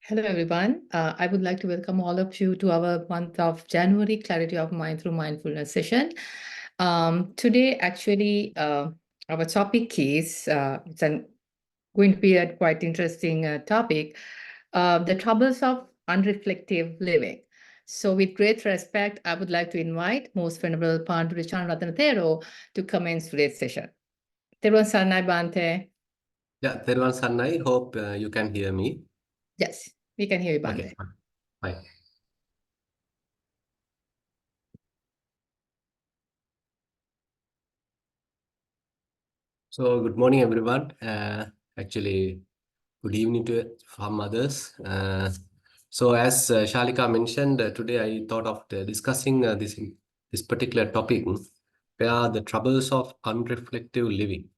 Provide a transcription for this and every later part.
Hello, everyone. I would like to welcome all of you to our month of January Clarity of Mind through Mindfulness session. Today, actually, our topic is going to be a quite interesting topic, the troubles of unreflective living. So, with great respect, I would like to invite Most Venerable Panadure Chandarathana Thero to commence today's session. Thero Sarnai Bante. Yeah, Thero Sarnai, hope you can hear me. Yes, we can hear you, Bante. Okay, fine. So, good morning, everyone. Actually, good evening to some others. So, as Shalika mentioned, today I thought of discussing this particular topic, where the troubles of unreflective living.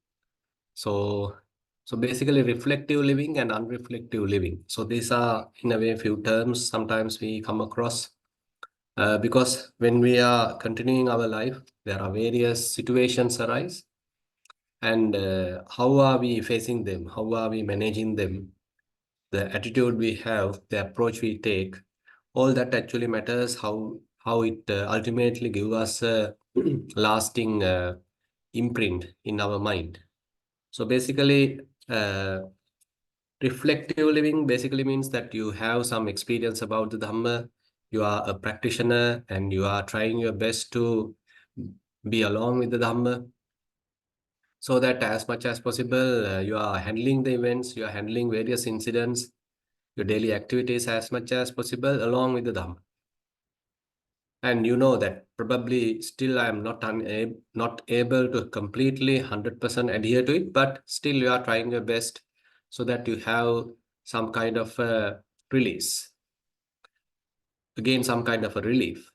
So, basically, reflective living and unreflective living. So, these are in a way few terms sometimes we come across. Because when we are continuing our life, there are various situations arise, and how are we facing them? How are we managing them? The attitude we have, the approach we take, all that actually matters. How it ultimately gives us a lasting imprint in our mind. So basically, reflective living basically means that you have some experience about the Dhamma, you are a practitioner, and you are trying your best to be along with the Dhamma, so that as much as possible, you are handling the events, you are handling various incidents, your daily activities as much as possible along with the Dhamma. And you know that probably still I am not able to completely 100% adhere to it, but still you are trying your best so that you have some kind of release, again, some kind of a relief.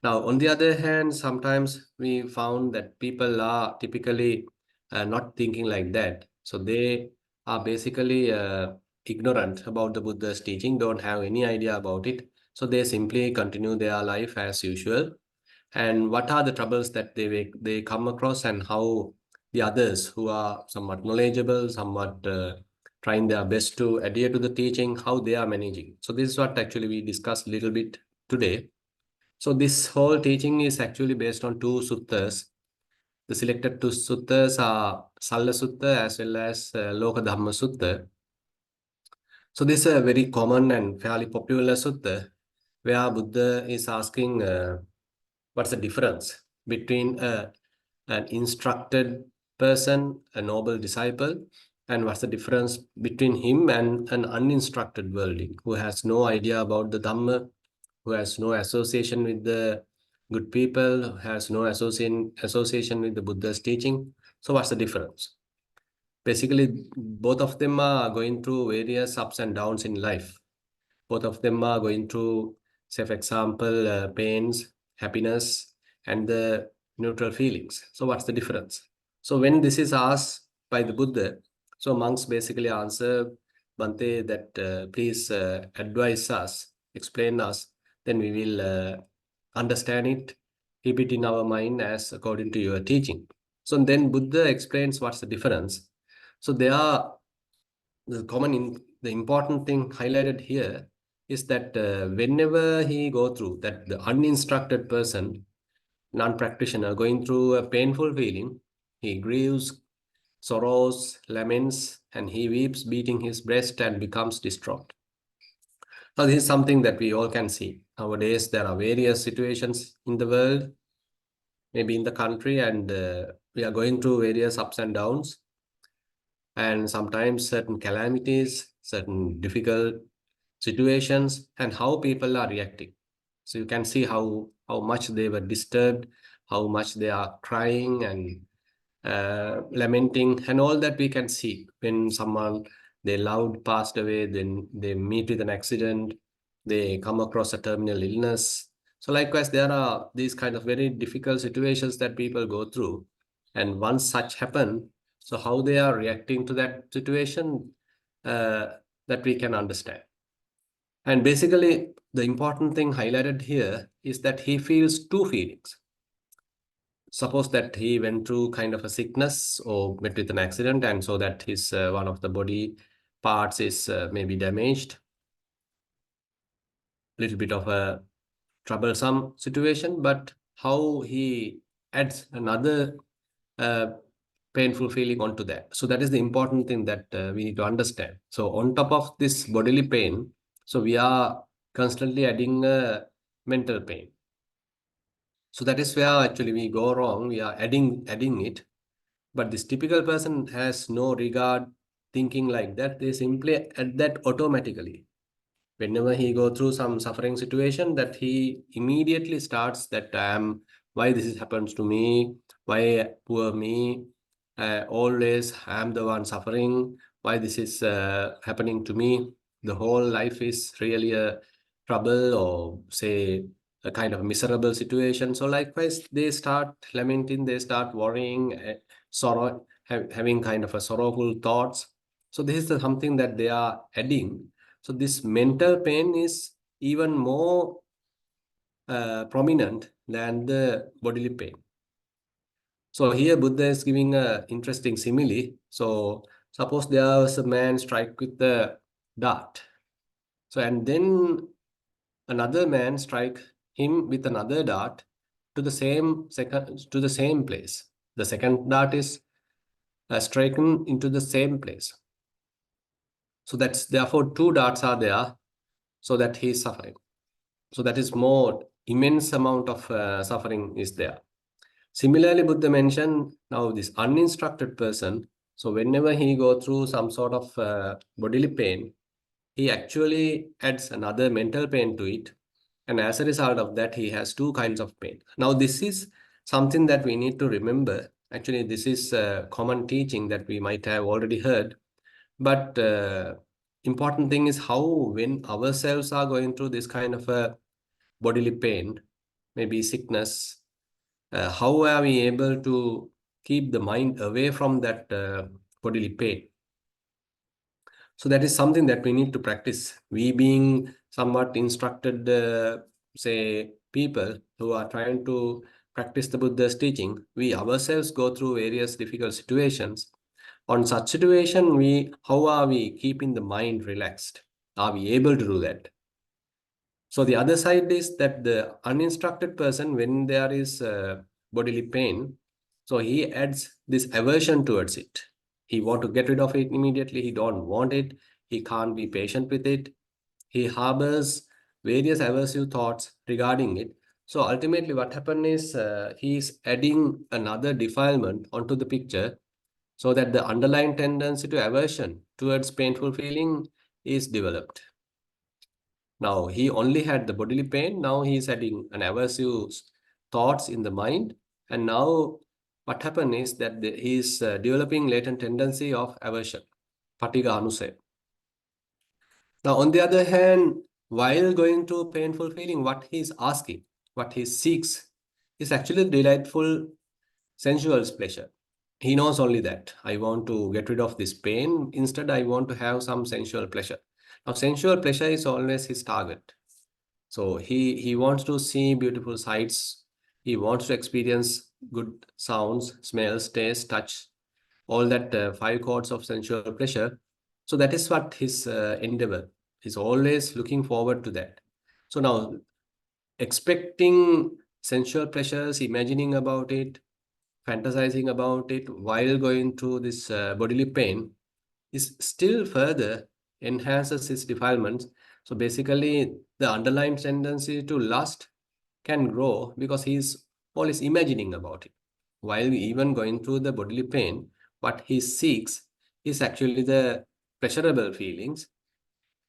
Now, on the other hand, sometimes we found that people are typically not thinking like that. So they are basically ignorant about the Buddha's teaching, don't have any idea about it. So they simply continue their life as usual. And what are the troubles that they come across, and how the others who are somewhat knowledgeable, somewhat trying their best to adhere to the teaching, how they are managing. So this is what actually we discussed a little bit today. So this whole teaching is actually based on two suttas. The selected two suttas are Salla Sutta as well as Loka Dhamma Sutta. So this is a very common and fairly popular sutta where Buddha is asking what's the difference between an instructed person, a noble disciple, and what's the difference between him and an uninstructed worldling who has no idea about the Dhamma, who has no association with the good people, who has no association with the Buddha's teaching. So what's the difference? Basically, both of them are going through various ups and downs in life. Both of them are going through, say, for example, pains, happiness, and the neutral feelings. So what's the difference? So when this is asked by the Buddha, so monks basically answer, Bante, that please advise us, explain us, then we will understand it, keep it in our mind as according to your teaching. So then Buddha explains what's the difference. So there are the important thing highlighted here is that whenever he go through that, the uninstructed person, non-practitioner, going through a painful feeling, he grieves, sorrows, laments, and he weeps, beating his breast, and becomes distraught. Now, this is something that we all can see. Nowadays, there are various situations in the world, maybe in the country, and we are going through various ups and downs, and sometimes certain calamities, certain difficult situations, and how people are reacting. So you can see how much they were disturbed, how much they are crying and lamenting, and all that we can see when someone they loved passed away, then they meet with an accident, they come across a terminal illness. So likewise, there are these kind of very difficult situations that people go through, and once such happen, so how they are reacting to that situation, uh, that we can understand. And basically, the important thing highlighted here is that he feels two feelings. Suppose that he went through kind of a sickness or met with an accident, and so that his one of the body parts is maybe damaged. little bit of a troublesome situation, but how he adds another uh, painful feeling onto that. So that is the important thing that we need to understand. So on top of this bodily pain, so we are constantly adding mental pain. So that is where actually we go wrong. We are adding it, but this typical person has no regard thinking like that. They simply add that automatically. Whenever he go through some suffering situation, that he immediately starts that why this happens to me, why poor me, always I'm the one suffering, why this is happening to me, the whole life is really a trouble, or say a kind of miserable situation. So likewise they start lamenting, they start worrying, sorrow, having kind of a sorrowful thoughts. So this is something that they are adding. So this mental pain is even more prominent than the bodily pain. So here Buddha is giving a interesting simile. So suppose there was a man strike with the dart. So and then another man strike him with another dart to the same place. The second dart is striken into the same place. So that's therefore two darts are there, so that he is suffering. So that is more immense amount of suffering is there. Similarly, Buddha mentioned now this uninstructed person. So whenever he go through some sort of bodily pain, he actually adds another mental pain to it. And as a result of that, he has two kinds of pain. Now, this is something that we need to remember. Actually, this is a common teaching that we might have already heard. But important thing is how when ourselves are going through this kind of a bodily pain, maybe sickness, how are we able to keep the mind away from that bodily pain? So that is something that we need to practice. We being somewhat instructed, say, people who are trying to practice the Buddha's teaching, we ourselves go through various difficult situations. On such situation, how are we keeping the mind relaxed? Are we able to do that? So the other side is that the uninstructed person, when there is bodily pain, so he adds this aversion towards it. He want to get rid of it immediately. He don't want it. He can't be patient with it. He harbors various aversive thoughts regarding it. So ultimately, what happens is he's adding another defilement onto the picture, so that the underlying tendency to aversion towards painful feeling is developed. Now he only had the bodily pain. Now he's adding an aversive thoughts in the mind. And now what happened is that he's developing latent tendency of aversion, patiga anusaya. Now on the other hand, while going through painful feeling, what he's asking, what he seeks is actually delightful sensual pleasure. He knows only that I want to get rid of this pain. Instead, I want to have some sensual pleasure. Now, sensual pleasure is always his target. So he wants to see beautiful sights. He wants to experience good sounds, smells, taste, touch, all that five chords of sensual pleasure. So that is what his endeavor. He's always looking forward to that. So now expecting sensual pleasures, imagining about it, fantasizing about it while going through this bodily pain is still further enhances its defilements. So basically, the underlying tendency to lust can grow because he's always imagining about it. While even going through the bodily pain, what he seeks is actually the pleasurable feelings.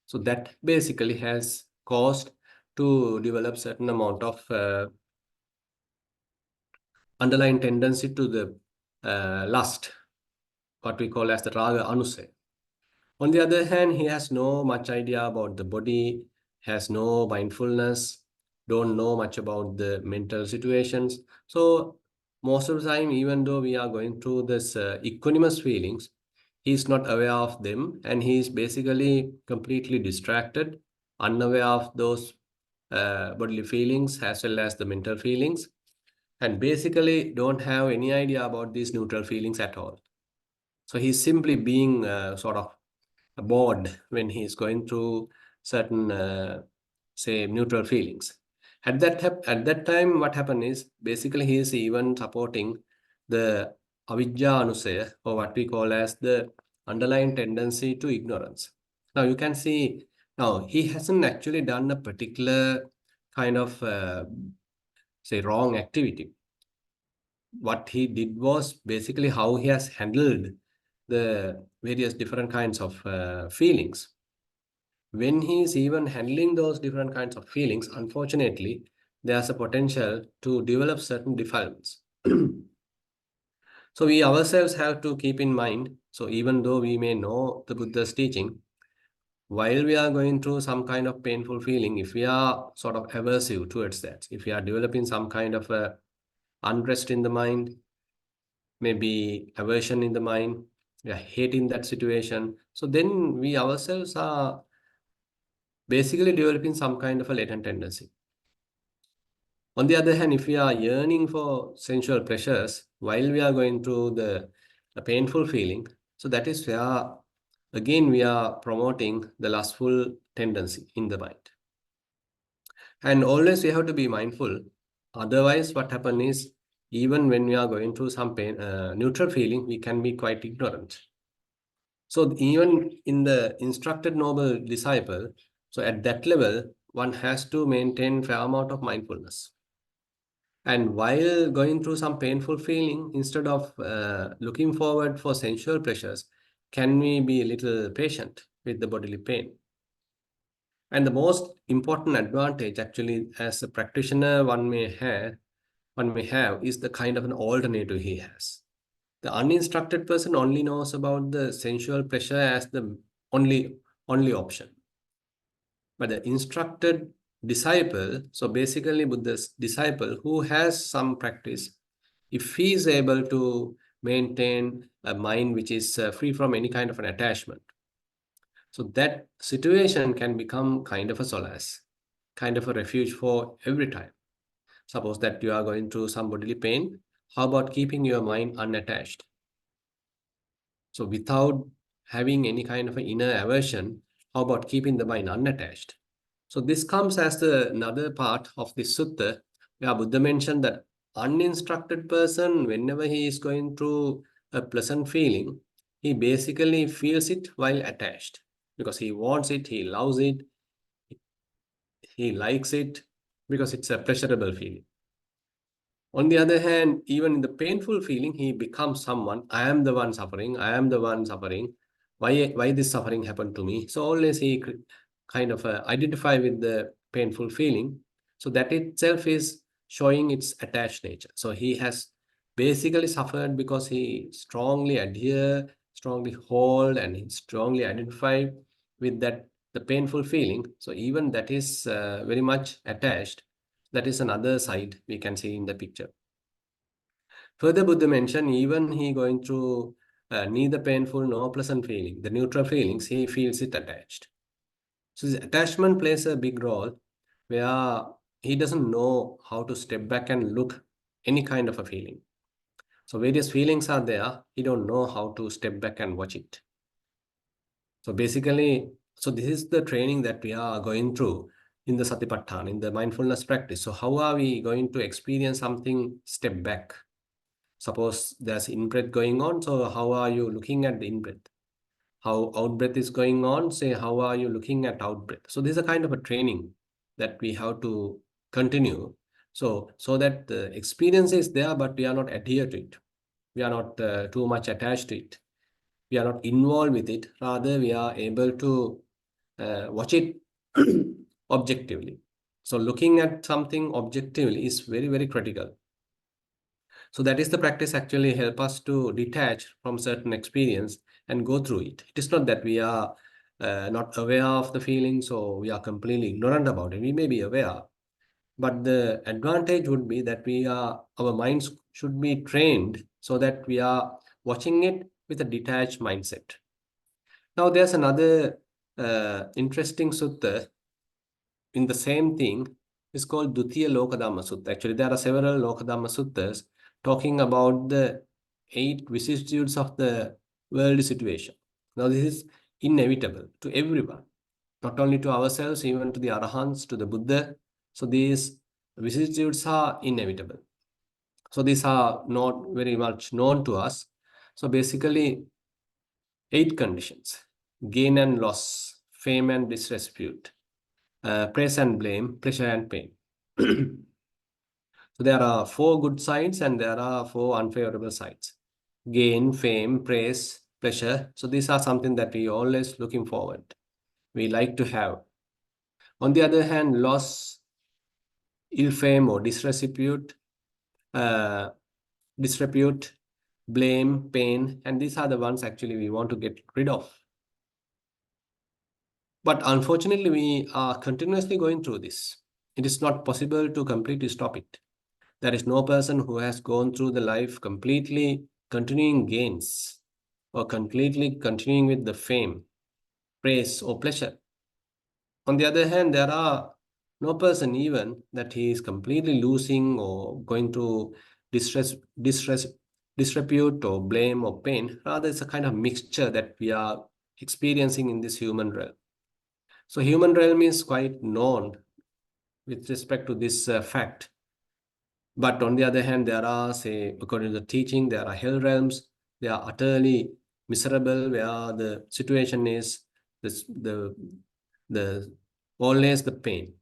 So that basically has caused to develop certain amount of underlying tendency to the lust, what we call as the raga anusaya. On the other hand, he has no much idea about the body, has no mindfulness, don't know much about the mental situations. So most of the time, even though we are going through this equanimous feelings, he's not aware of them, and he's basically completely distracted, unaware of those bodily feelings as well as the mental feelings, and basically don't have any idea about these neutral feelings at all. So he's simply being sort of bored when he's going through certain say, neutral feelings. At that time, what happened is basically he is even supporting the avijja anusaya, or what we call as the underlying tendency to ignorance. Now you can see, now he hasn't actually done a particular kind of say wrong activity. What he did was basically how he has handled the various different kinds of feelings. When he is even handling those different kinds of feelings, unfortunately, there's a potential to develop certain defilements. So we ourselves have to keep in mind, so even though we may know the Buddha's teaching, while we are going through some kind of painful feeling, if we are sort of aversive towards that, if we are developing some kind of a unrest in the mind, maybe aversion in the mind, we are hating that situation, so then we ourselves are basically developing some kind of a latent tendency. On the other hand, if we are yearning for sensual pleasures while we are going through the painful feeling, so that is where again we are promoting the lustful tendency in the mind. And always we have to be mindful. Otherwise, what happens is even when we are going through some pain, neutral feeling, we can be quite ignorant. So even in the instructed noble disciple, so at that level, one has to maintain fair amount of mindfulness. And while going through some painful feeling, instead of looking forward for sensual pleasures, can we be a little patient with the bodily pain? And the most important advantage, actually, as a practitioner, one may have is the kind of an alternative he has. The uninstructed person only knows about the sensual pleasure as the only option. But the instructed disciple, so basically Buddha's disciple who has some practice, if he is able to maintain a mind which is free from any kind of an attachment, so that situation can become kind of a solace, kind of a refuge for every time. Suppose that you are going through some bodily pain, how about keeping your mind unattached? So without having any kind of an inner aversion, how about keeping the mind unattached? So this comes as another part of this sutta, where Buddha mentioned that uninstructed person, whenever he is going through a pleasant feeling, he basically feels it while attached because he wants it, he loves it, he likes it because it's a pleasurable feeling. On the other hand, even in the painful feeling, he becomes someone, I am the one suffering, I am the one suffering. Why this suffering happened to me? So always he kind of identify with the painful feeling. So that itself is showing its attached nature. So he has basically suffered because he strongly adhere, strongly hold, and he strongly identify with that the painful feeling. So even that is very much attached. That is another side we can see in the picture. Further, Buddha mentioned even he going through neither painful nor pleasant feeling, the neutral feelings, he feels it attached. So this attachment plays a big role where he doesn't know how to step back and look any kind of a feeling. So various feelings are there, he don't know how to step back and watch it. So basically, so this is the training that we are going through in the Satipatthana, in the mindfulness practice. So how are we going to experience something step back? Suppose there's in-breath going on, so how are you looking at the in-breath? How out-breath is going on, say how are you looking at out-breath? So this is a kind of a training that we have to continue. So that the experience is there, but we are not adhere to it. We are not too much attached to it. We are not involved with it. Rather, we are able to watch it objectively. So looking at something objectively is very, very critical. So that is the practice actually help us to detach from certain experience and go through it. It is not that we are not aware of the feelings or we are completely ignorant about it. We may be aware, but the advantage would be that our minds should be trained so that we are watching it with a detached mindset. Now there's another interesting sutta in the same thing is called Dutiya Lokadhamma Sutta. Actually, there are several Lokadhamma Suttas talking about the 8 vicissitudes of the world situation. Now, this is inevitable to everyone. not only to ourselves, even to the Arahants, to the Buddha. So these vicissitudes are inevitable. So these are not very much known to us. So basically, 8 conditions: gain and loss, fame and disrepute, praise and blame, pleasure and pain. So there are 4 good sides and there are 4 unfavorable sides. Gain, fame, praise, pleasure. So these are something that we always looking forward. We like to have. On the other hand, loss, ill fame or uh, disrepute, blame, pain, and these are the ones actually we want to get rid of. But unfortunately, we are continuously going through this. It is not possible to completely stop it. There is no person who has gone through the life completely continuing gains or completely continuing with the fame, praise, or pleasure. On the other hand, there are no person even that he is completely losing or going to distress, distress, disrepute or blame or pain. Rather, it's a kind of mixture that we are experiencing in this human realm. So human realm is quite known with respect to this fact. But on the other hand, there are, say, according to the teaching, there are hell realms. They are utterly miserable, where the situation is this, the always the pain,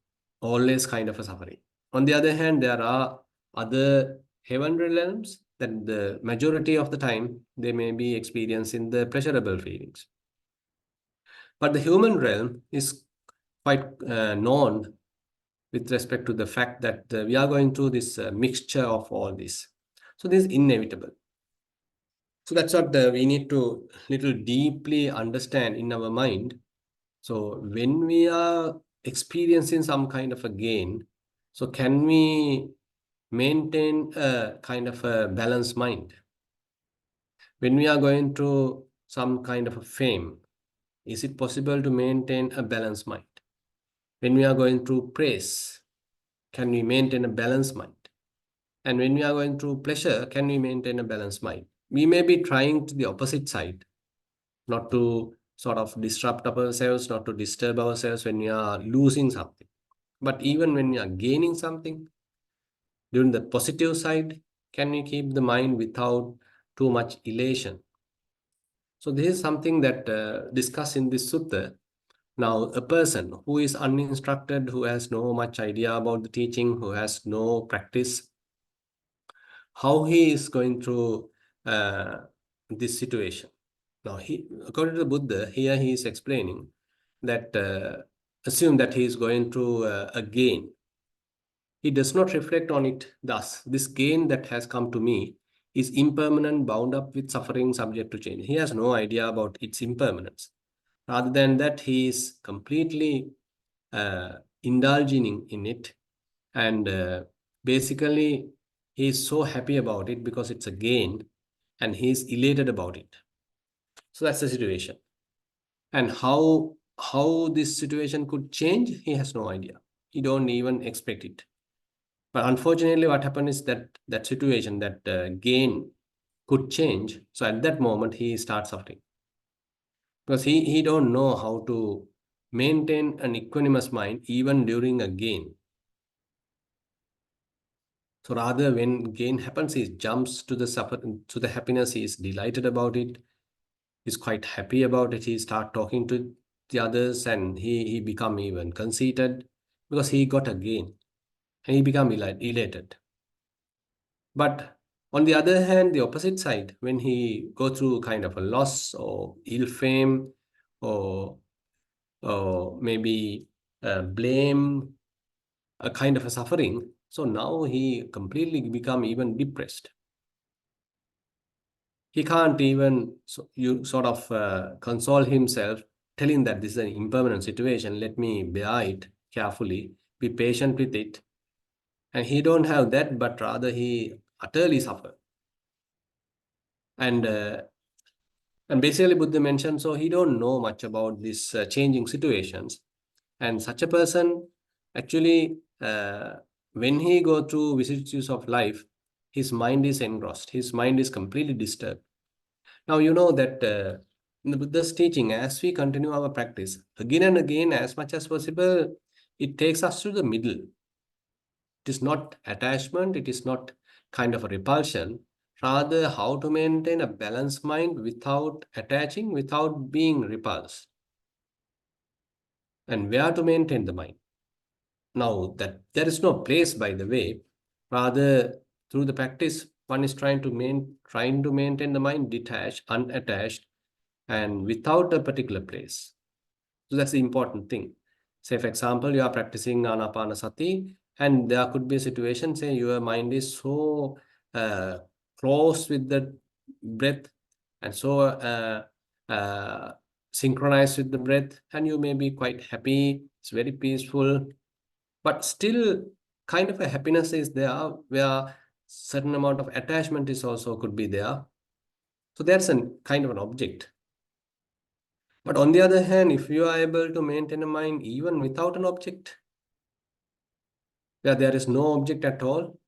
always kind of a suffering. On the other hand, there are other heavenly realms that the majority of the time they may be experiencing the pleasurable feelings. But the human realm is quite known with respect to the fact that we are going through this mixture of all this. So this is inevitable. So that's what we need to little deeply understand in our mind. So when we are experiencing some kind of a gain, so can we maintain a kind of a balanced mind? When we are going through some kind of a fame, is it possible to maintain a balanced mind? When we are going through praise, can we maintain a balanced mind? And when we are going through pleasure, can we maintain a balanced mind? We may be trying to the opposite side, not to sort of disrupt ourselves, not to disturb ourselves when we are losing something. But even when we are gaining something, during the positive side, can we keep the mind without too much elation? So this is something that discussed in this sutta. Now, a person who is uninstructed, who has no much idea about the teaching, who has no practice, how he is going through this situation. Now, according to the Buddha, here he is explaining that assume that he is going through a gain. He does not reflect on it. Thus, this gain that has come to me is impermanent, bound up with suffering, subject to change. He has no idea about its impermanence. Rather than that, he is completely indulging in it, and basically he is so happy about it because it's a gain, and he is elated about it. So that's the situation. And how this situation could change, he has no idea. He don't even expect it. But unfortunately, what happened is that that situation, that gain could change. So at that moment, he starts suffering because he don't know how to maintain an equanimous mind even during a gain. So rather, when gain happens, he jumps to the suffer to the happiness. He is delighted about it. He's quite happy about it. He start talking to the others, and he become even conceited because he got a gain, and he become elated. But on the other hand, the opposite side, when he go through kind of a loss or ill fame, or maybe blame, a kind of a suffering, so now he completely become even depressed. He can't even you sort of console himself, telling that this is an impermanent situation. Let me bear it carefully, be patient with it. And he don't have that, but rather he utterly suffer. And basically Buddha mentioned, so he don't know much about these changing situations. And such a person actually, when he go through vicissitudes of life, his mind is engrossed. His mind is completely disturbed. Now, you know that in the Buddha's teaching, as we continue our practice, again and again, as much as possible, it takes us to the middle. It is not attachment, it is not kind of a repulsion. Rather, how to maintain a balanced mind without attaching, without being repulsed. And where to maintain the mind. Now, that there is no place, by the way. Rather, through the practice, one is trying to maintain the mind detached, unattached, and without a particular place. So that's the important thing. Say, for example, you are practicing Anapanasati, and there could be a situation, say, your mind is so uh, close with the breath and so synchronized with the breath, and you may be quite happy, it's very peaceful, but still kind of a happiness is there where certain amount of attachment is also could be there. So there's a kind of an object. But on the other hand, if you are able to maintain a mind even without an object, where there is no object at all,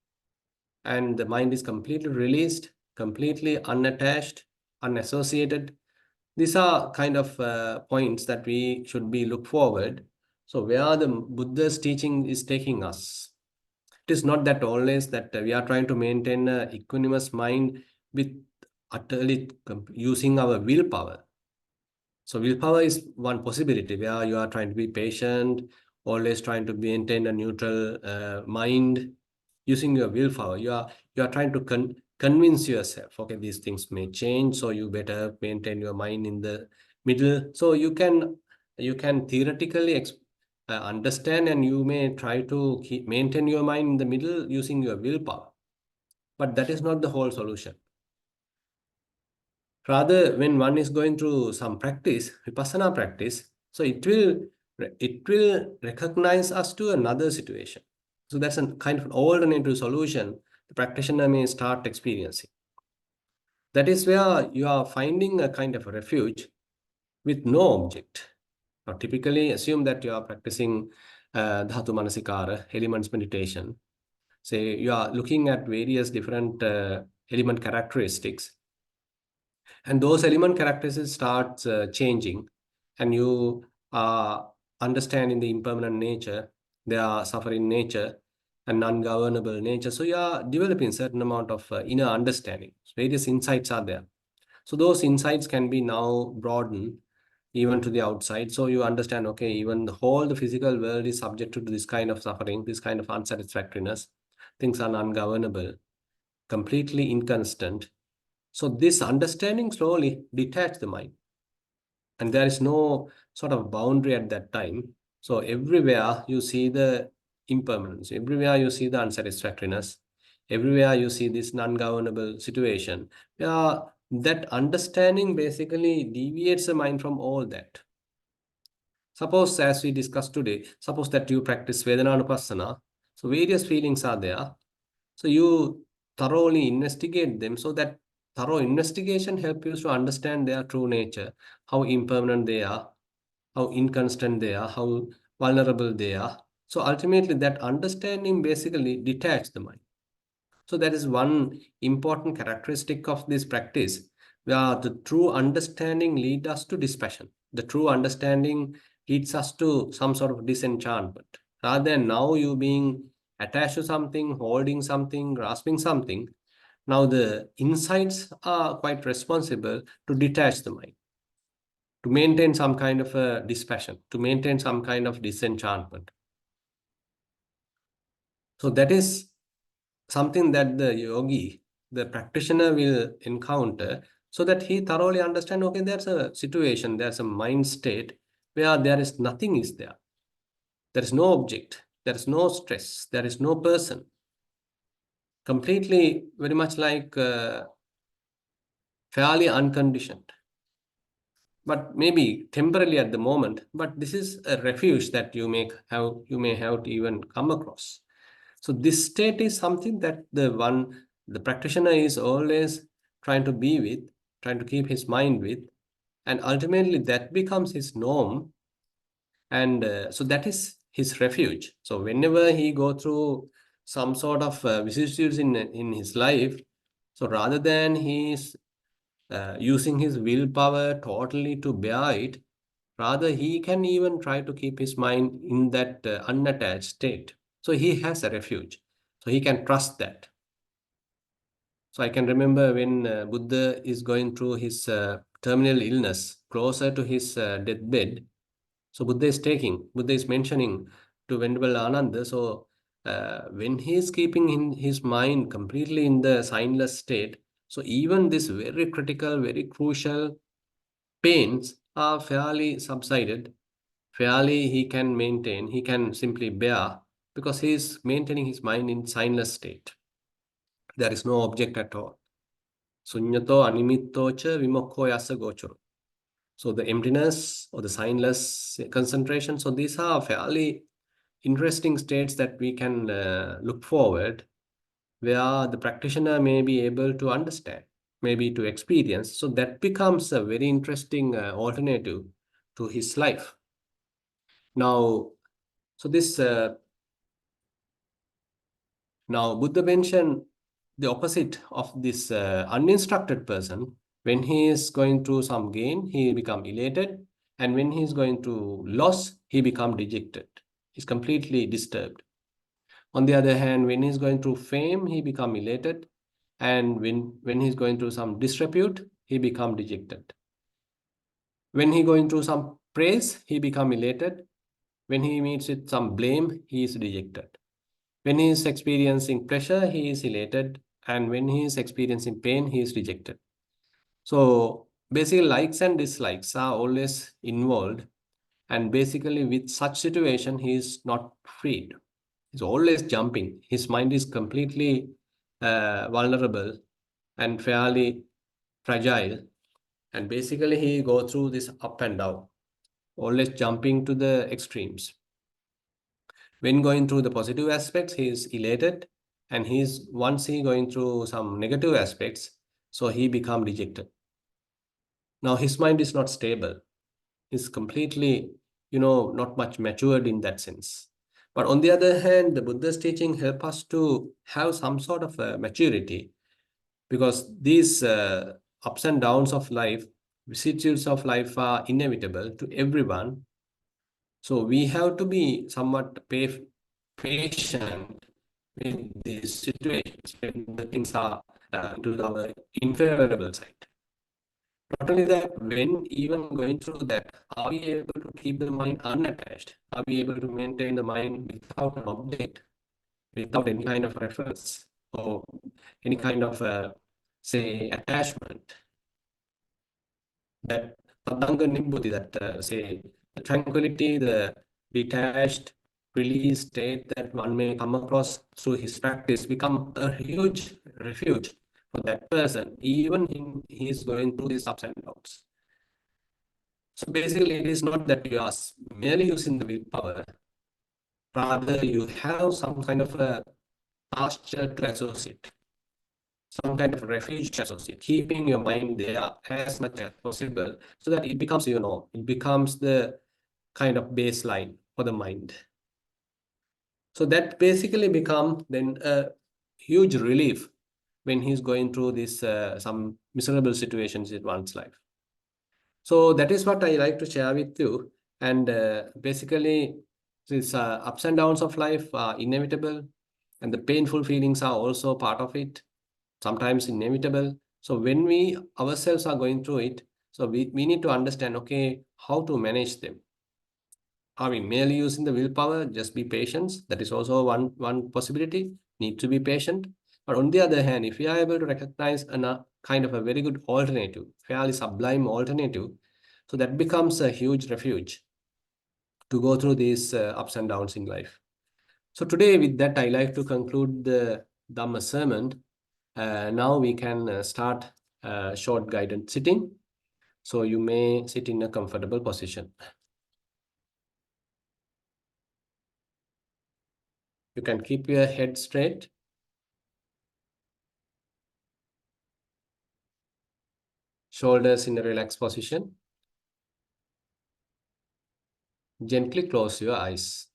and the mind is completely released, completely unattached, unassociated, these are kind of points that we should be look forward. So where the Buddha's teaching is taking us, it is not that always that we are trying to maintain a equanimous mind with utterly using our willpower. So willpower is one possibility where you are trying to be patient, always trying to maintain a neutral mind using your willpower. You are trying to convince yourself, okay, these things may change, so you better maintain your mind in the middle. So you can theoretically understand, and you may try to maintain your mind in the middle using your willpower. But that is not the whole solution. Rather, when one is going through some practice, vipassana practice, so it will recognize us to another situation. So that's a kind of an alternative solution the practitioner may start experiencing. That is where you are finding a kind of a refuge with no object. Now, typically assume that you are practicing dhatu manasikara, elements meditation. Say you are looking at various different element characteristics, and those element characteristics start changing, and you are understanding the impermanent nature, their suffering nature, and ungovernable nature. So you are developing certain amount of inner understanding. Various insights are there. So those insights can be now broadened even to the outside. So you understand, okay, even the physical world is subject to this kind of suffering, this kind of unsatisfactoriness. Things are ungovernable, completely inconstant. So this understanding slowly detach the mind, and there is no sort of boundary at that time. So everywhere you see the impermanence, everywhere you see the unsatisfactoriness, everywhere you see this non-governable situation. Yeah, that understanding basically deviates the mind from all that. Suppose, as we discussed today, suppose that you practice Vedananupassana, so various feelings are there. So you thoroughly investigate them, so that thorough investigation helps you to understand their true nature, how impermanent they are, how inconstant they are, how vulnerable they are. So ultimately that understanding basically detach the mind. So that is one important characteristic of this practice, where the true understanding leads us to dispassion. The true understanding leads us to some sort of disenchantment. Rather than now you being attached to something, holding something, grasping something, now the insights are quite responsible to detach the mind, to maintain some kind of a dispassion, to maintain some kind of disenchantment. So that is something that the yogi, the practitioner will encounter, so that he thoroughly understand, okay, there's a situation, there's a mind state where there is nothing is there. There is no object, there is no stress, there is no person. Completely, very much like fairly unconditioned. But maybe temporarily at the moment, but this is a refuge that you may have to even come across. So this state is something that the practitioner is always trying to be with, trying to keep his mind with, and ultimately that becomes his norm, and so that is his refuge. So whenever he go through some sort of vicissitudes in his life, so rather than he is using his willpower totally to bear it. Rather, he can even try to keep his mind in that unattached state. So he has a refuge. So he can trust that. So I can remember when Buddha is going through his terminal illness, closer to his deathbed. So Buddha is mentioning to Venerable Ananda. So when he is keeping in his mind completely in the signless state, so even this very critical, very crucial pains are fairly subsided, fairly he can simply bear because he is maintaining his mind in signless state. There is no object at all. Sunyato animittocha vimokho yasa gochoro. So the emptiness or the signless concentration. So these are fairly interesting states that we can look forward, where the practitioner may be able to understand, maybe to experience. So that becomes a very interesting alternative to his life. Now, so this now Buddha mentioned the opposite of this uninstructed person. When he is going through some gain, he become elated, and when he is going through loss, he become dejected. He's completely disturbed. On the other hand, when he's going through fame, he become elated, and when he's going through some disrepute, he become dejected. When he going through some praise, he become elated. When he meets with some blame, he is dejected. When he is experiencing pleasure, he is elated, and when he is experiencing pain, he is dejected. So basically, likes and dislikes are always involved, and basically, with such situation, he is not freed. He's always jumping. His mind is completely vulnerable and fairly fragile, and basically, he go through this up and down, always jumping to the extremes. When going through the positive aspects, he is elated, and he's once he going through some negative aspects, so he become dejected. Now his mind is not stable. He's completely, not much matured in that sense. But on the other hand, the Buddha's teaching help us to have some sort of maturity, because these ups and downs of life, vicissitudes of life are inevitable to everyone. So we have to be somewhat patient with these situations when the things are to our unfavorable side. Not only that, when even going through that, are we able to keep the mind unattached? Are we able to maintain the mind without an object, without any kind of reference or any kind of, say, attachment? That Tadanga Nibbudi, that say the tranquility, the detached, released state that one may come across through his practice become a huge refuge for that person, even in he is going through these ups and downs. So basically, it is not that you are merely using the willpower, rather you have some kind of a posture to associate, some kind of refuge to associate, keeping your mind there as much as possible so that it becomes, it becomes the kind of baseline for the mind. So that basically become then a huge relief when he's going through this some miserable situations in one's life. So that is what I like to share with you. And basically, these ups and downs of life are inevitable, and the painful feelings are also part of it, sometimes inevitable. So when we ourselves are going through it, so we need to understand, okay, how to manage them. Are we merely using the willpower? Just be patient. That is also one possibility. Need to be patient. But on the other hand, if we are able to recognize a kind of a very good alternative, fairly sublime alternative, so that becomes a huge refuge to go through these ups and downs in life. So today, with that, I like to conclude the Dhamma sermon. Now we can start short guided sitting. So you may sit in a comfortable position. You can keep your head straight, shoulders in a relaxed position. Gently close your eyes.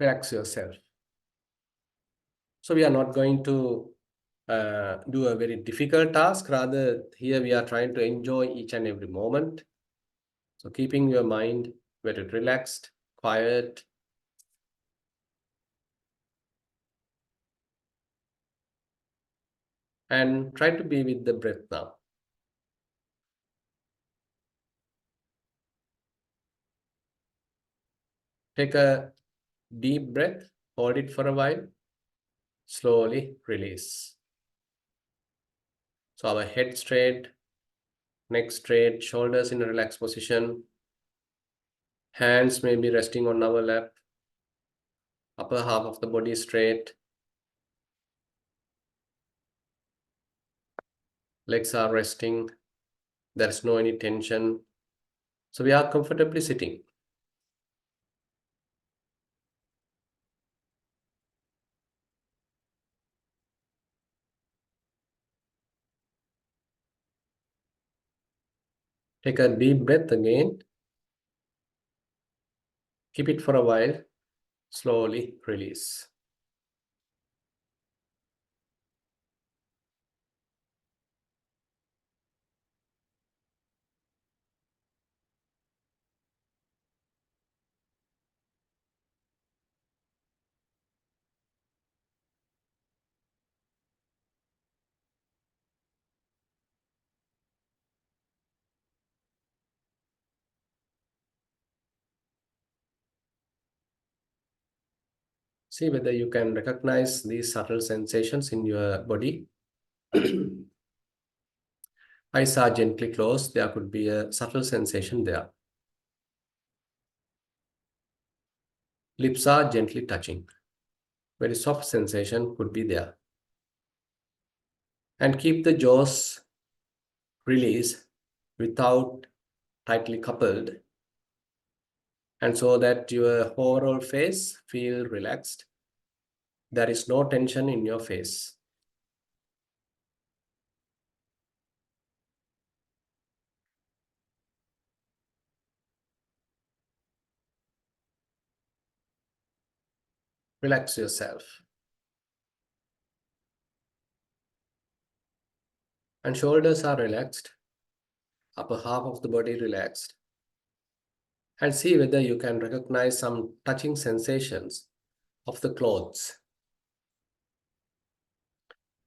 Relax yourself. So we are not going to do a very difficult task. Rather, here we are trying to enjoy each and every moment. So keeping your mind very relaxed, quiet, and try to be with the breath now. Take a deep breath, hold it for a while, slowly release. So our head straight, neck straight, shoulders in a relaxed position, hands may be resting on our lap, upper half of the body straight, legs are resting, there is no any tension. So we are comfortably sitting. Take a deep breath again, keep it for a while, slowly release. See whether you can recognize these subtle sensations in your body. Eyes are gently closed, there could be a subtle sensation there. Lips are gently touching, very soft sensation could be there. And keep the jaws released without tightly coupled, and so that your overall face feel relaxed. There is no tension in your face. Relax yourself. And shoulders are relaxed, upper half of the body relaxed. And see whether you can recognize some touching sensations of the clothes.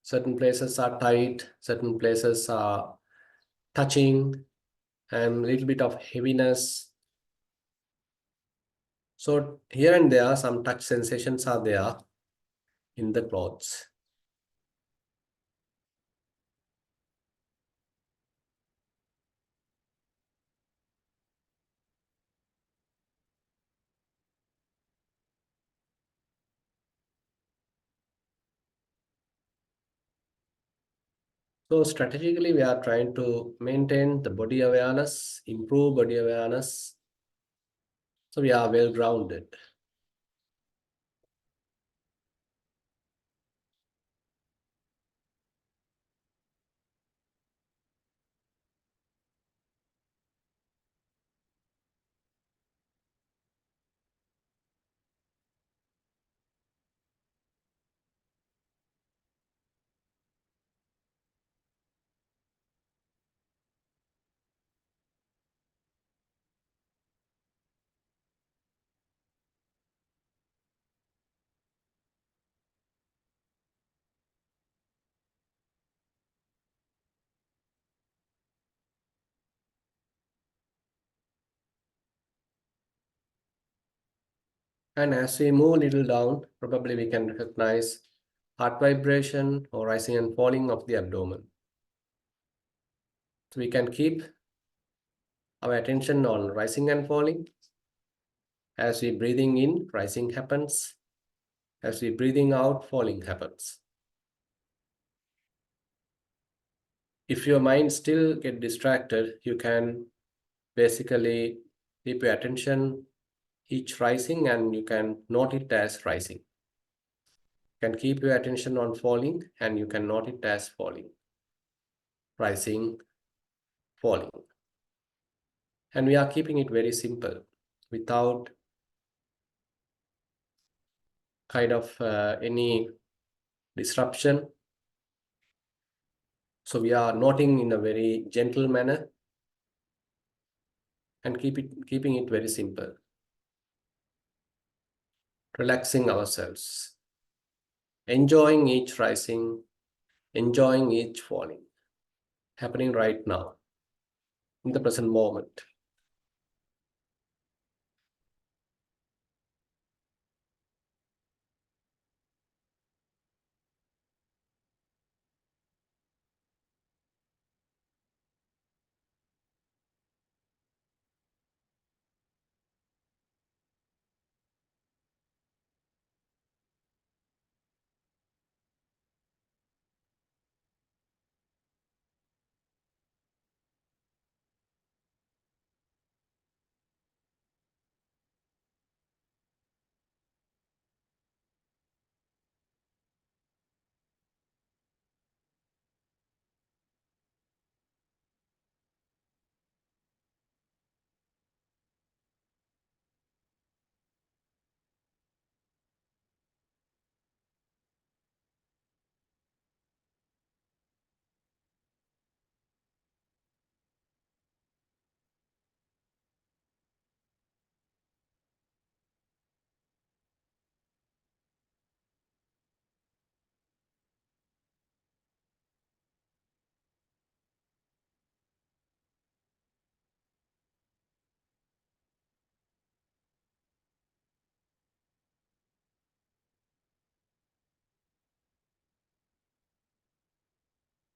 Certain places are tight, certain places are touching, and a little bit of heaviness. So here and there, some touch sensations are there in the clothes. So strategically, we are trying to maintain the body awareness, improve body awareness. So we are well grounded. And as we move a little down, probably we can recognize heart vibration or rising and falling of the abdomen. So we can keep our attention on rising and falling. As we breathing in, rising happens. As we breathing out, falling happens. If your mind still get distracted, you can basically keep your attention each rising and you can note it as rising. You can keep your attention on falling and you can note it as falling. Rising, falling. And we are keeping it very simple without kind of any disruption. So we are noting in a very gentle manner and keeping it very simple, relaxing ourselves, enjoying each rising, enjoying each falling, happening right now in the present moment.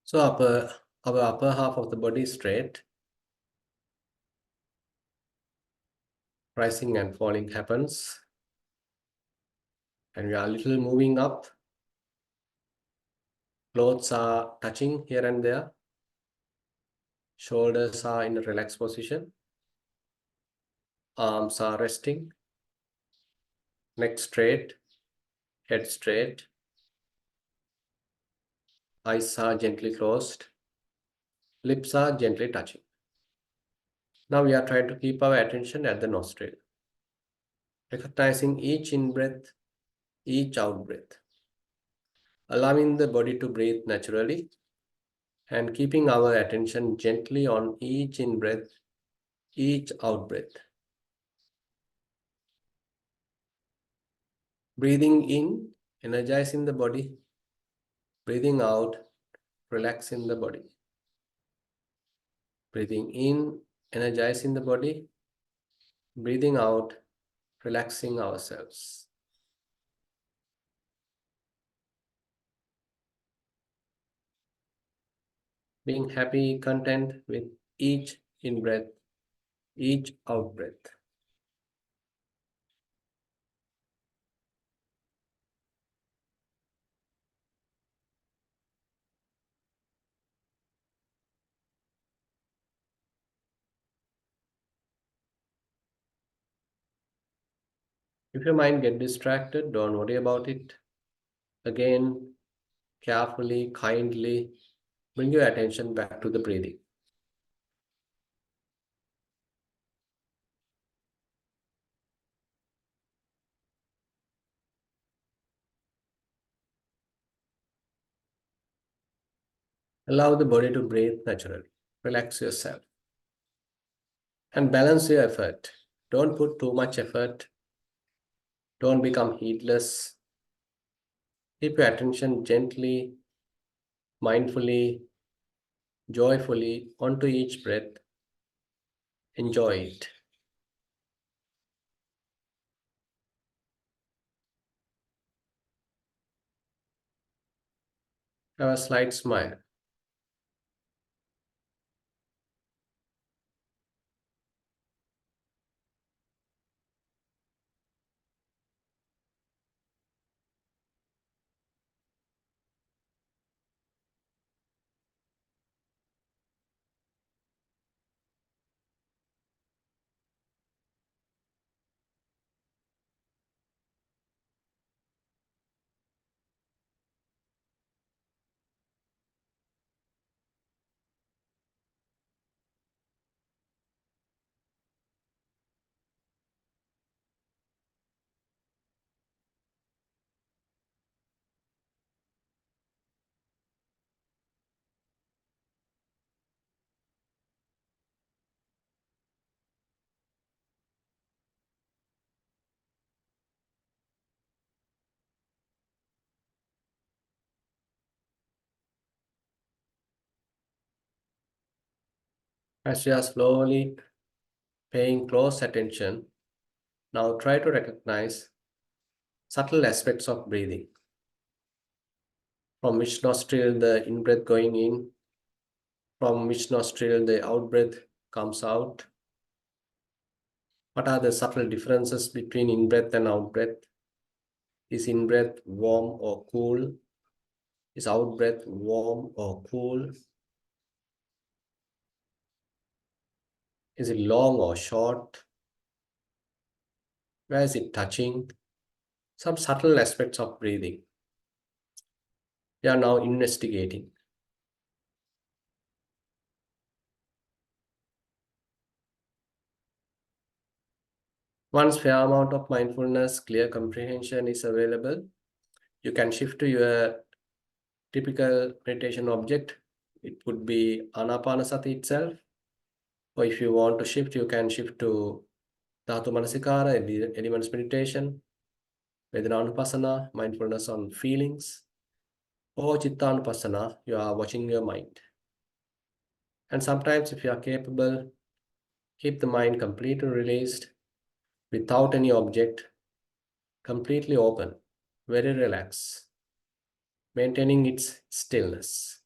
So our upper half of the body is straight, rising and falling happens, and we are a little moving up. Clothes are touching here and there. Shoulders are in a relaxed position. Arms are resting. Neck straight, head straight. Eyes are gently closed. Lips are gently touching. Now we are trying to keep our attention at the nostril, recognizing each in breath, each out breath, allowing the body to breathe naturally and keeping our attention gently on each in breath, each out breath. Breathing in, energizing the body. Breathing out, relaxing the body. Breathing in, energizing the body. Breathing out, relaxing ourselves. Being happy, content with each in breath, each out breath. If your mind get distracted, don't worry about it. Again, carefully, kindly bring your attention back to the breathing. Allow the body to breathe naturally. Relax yourself and balance your effort. Don't put too much effort. Don't become heedless. Keep your attention gently, mindfully, joyfully onto each breath. Enjoy it. Have a slight smile. As you are slowly paying close attention, now try to recognize subtle aspects of breathing. From which nostril the in breath going in, from which nostril the out breath comes out. What are the subtle differences between in breath and out breath? Is in breath warm or cool? Is out breath warm or cool? Is it long or short? Where is it touching? Some subtle aspects of breathing. We are now investigating. Once fair amount of mindfulness, clear comprehension is available, you can shift to your typical meditation object. It would be Anapanasati itself. Or if you want to shift, you can shift to Dhatu Manasikara, elements meditation, Vedananupassana, mindfulness on feelings, or Chittanupassana, you are watching your mind. And sometimes, if you are capable, keep the mind completely released without any object, completely open, very relaxed, maintaining its stillness.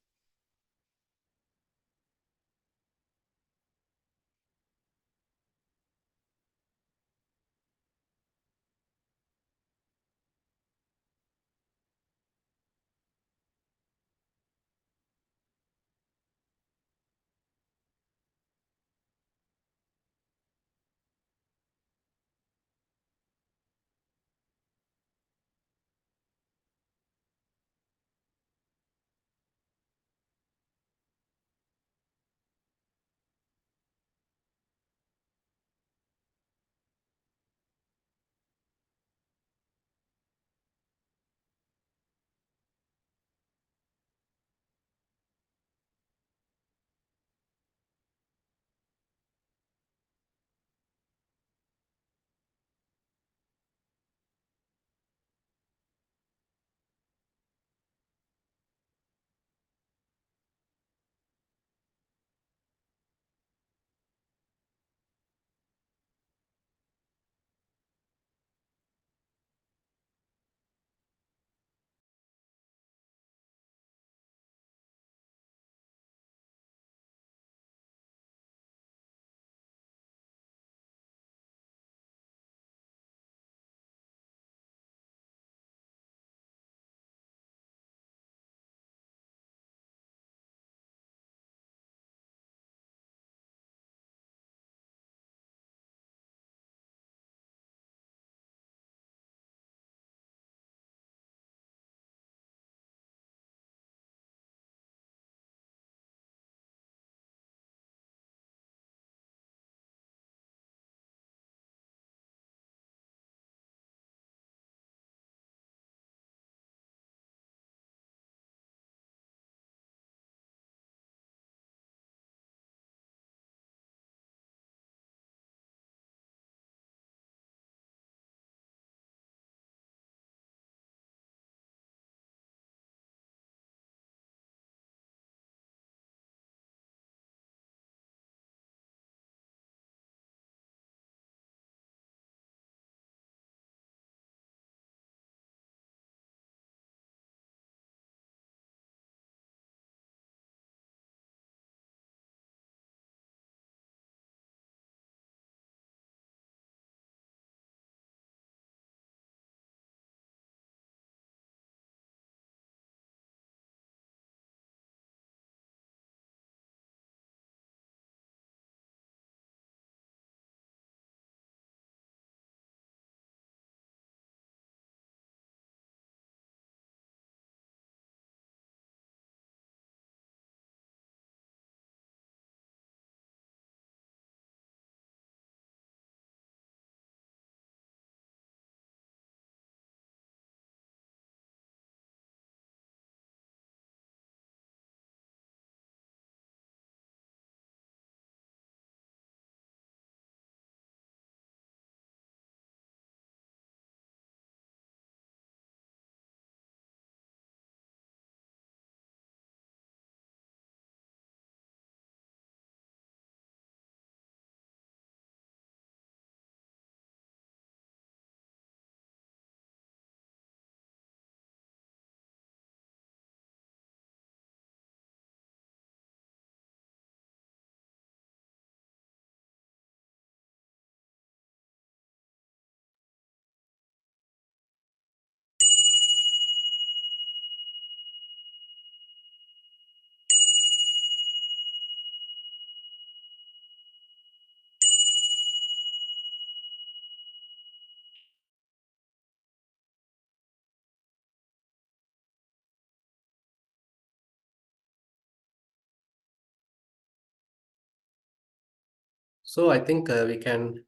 So I think we can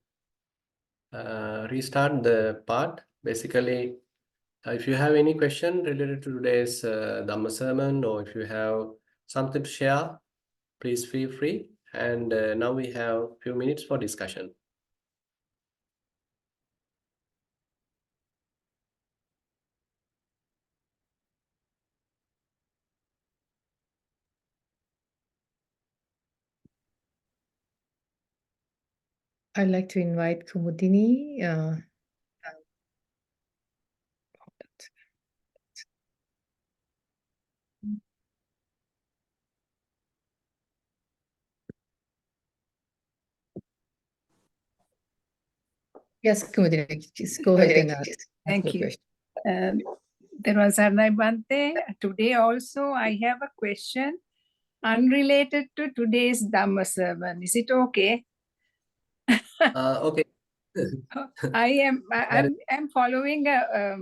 restart the part. Basically, if you have any question related to today's Dhamma sermon, or if you have something to share, please feel free. And now we have a few minutes for discussion. I'd like to invite Kumudini. Yes, Kumudini, just go ahead and ask Thank your you. question. There was Bante. Today also I have a question unrelated to today's Dhamma sermon. Is it okay? Okay. I'm following a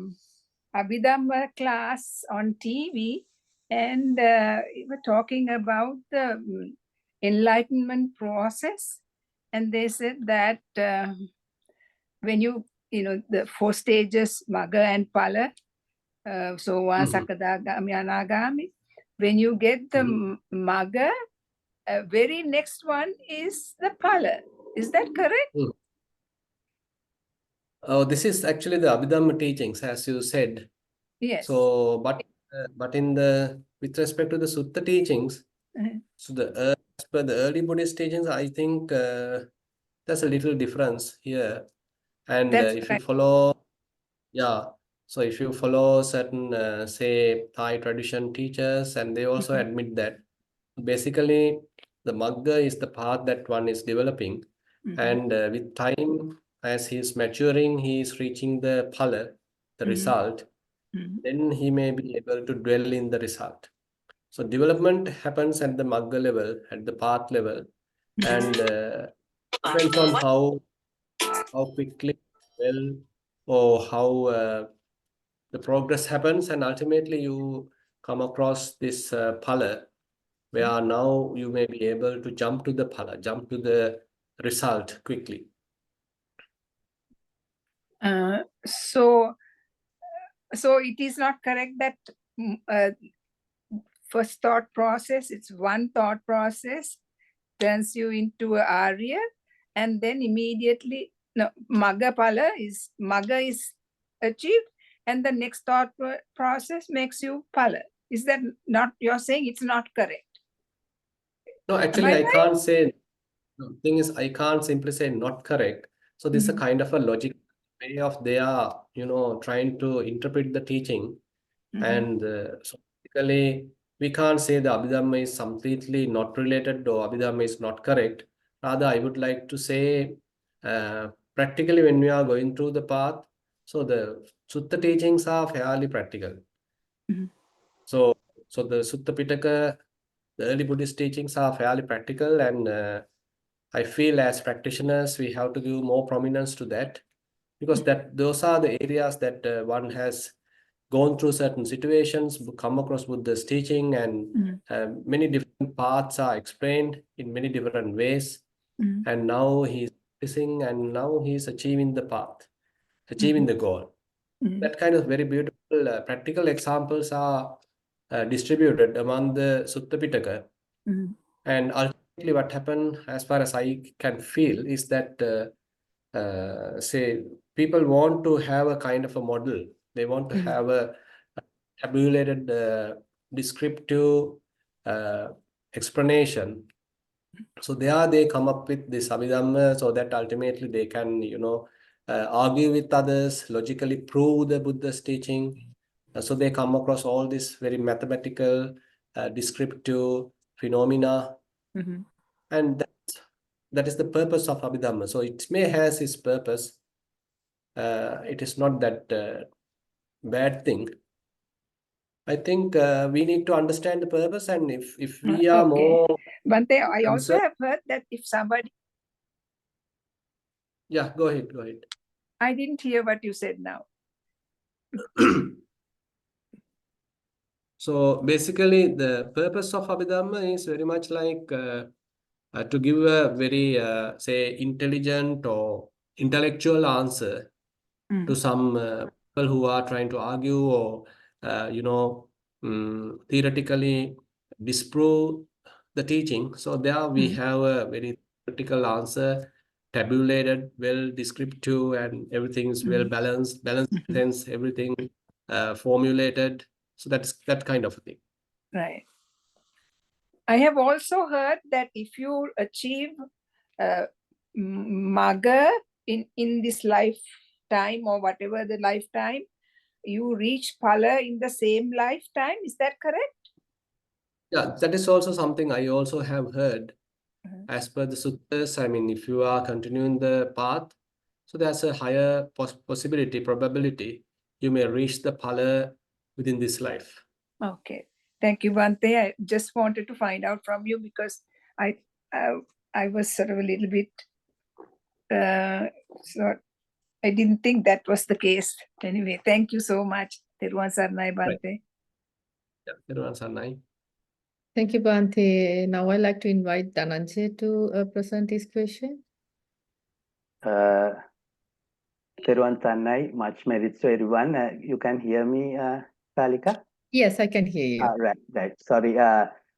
Abhidhamma class on TV, and we were talking about the enlightenment process, and they said that when you know the 4 stages, Magga and Pala, Sowa, Sakadagami, Anagami, when you get the Magga, very next one is the Pala. Is that correct? Oh, this is actually the Abhidhamma teachings, as you said. Yes. So, but in the with respect to the Sutta teachings, so as per the early Buddhist teachings, I think there's a little difference here. And if you follow, yeah, so if you follow certain, say, Thai tradition teachers, and they also admit that basically the Magga is the path that one is developing, and with time, as he's maturing, he is reaching the Phala, the result. Then he may be able to dwell in the result. So development happens at the Magga level, at the path level, and depends on how quickly, well, or how the progress happens, and ultimately you come across this Phala, where now you may be able to jump to the Phala, jump to the result quickly. So it is not correct that first thought process, it's one thought process, turns you into a Arya, and then immediately, no, Magga is achieved, and the next thought process makes you Pala. Is that not, you're saying it's not correct? No, actually, I can't say. The thing is, I can't simply say not correct. So this is a kind of a logic way of they are, trying to interpret the teaching. And so basically, we can't say the Abhidhamma is completely not related or Abhidhamma is not correct. Rather, I would like to say, practically when we are going through the path, so the Sutta teachings are fairly practical. So, the Sutta Pitaka, the early Buddhist teachings are fairly practical, and I feel as practitioners we have to give more prominence to that, because those are the areas that one has gone through certain situations, come across Buddha's teaching, and many different paths are explained in many different ways. And now he's practicing, and now he's achieving the path, achieving the goal. That kind of very beautiful practical examples are distributed among the Sutta Pitaka. And ultimately, what happened, as far as I can feel, is that say people want to have a kind of a model. They want to have a tabulated, descriptive explanation. So they come up with this Abhidhamma, so that ultimately they can, argue with others, logically prove the Buddha's teaching. So they come across all this very mathematical, descriptive phenomena, and that is the purpose of Abhidhamma. So it may has its purpose. It is not that bad thing. I think we need to understand the purpose, and if we are more Bante, I also concerned. have heard that if somebody... Yeah, go ahead. I didn't hear what you said now. So basically, the purpose of Abhidhamma is very much like to give a very, say, intelligent or intellectual answer to some people who are trying to argue or, theoretically disprove the teaching. So there we have a very theoretical answer, tabulated, well descriptive, and everything is well balanced, balanced in the sense everything formulated. So that's that kind of a thing. Right. I have also heard that if you achieve Magga in this lifetime or whatever the lifetime, you reach Phala in the same lifetime. Is that correct? Yeah, that is also something I also have heard. As per the suttas, I mean, if you are continuing the path, so there's a higher possibility, probability, you may reach the Phala within this life. Okay. Thank you, Bhante. I just wanted to find out from you because I was sort of a little bit, so I didn't think that was the case. Anyway, thank you so much. Thero Sarnai, Right. Bhante. Yeah, everyone's online. Thank you, Bhante. Now I'd like to invite Dhananjay to present his question. Thero Sarnai, much merits to everyone. You can hear me, Salika? Yes, I can hear you. Right. Sorry.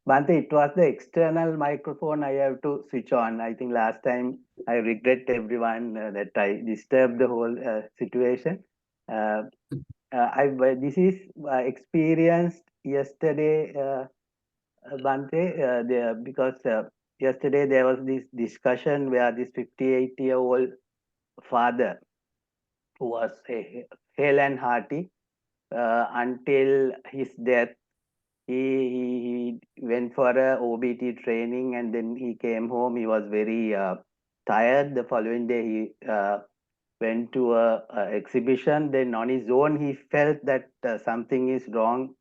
Bhante, it was the external microphone I have to switch on. I think last time I regret everyone that I disturbed the whole situation. This is experienced yesterday, Bhante, because yesterday there was this discussion where this 58-year-old father who was hale and hearty until his death. He went for a OBT training and then he came home. He was very tired. The following day he went to a exhibition. Then on his own he felt that something is wrong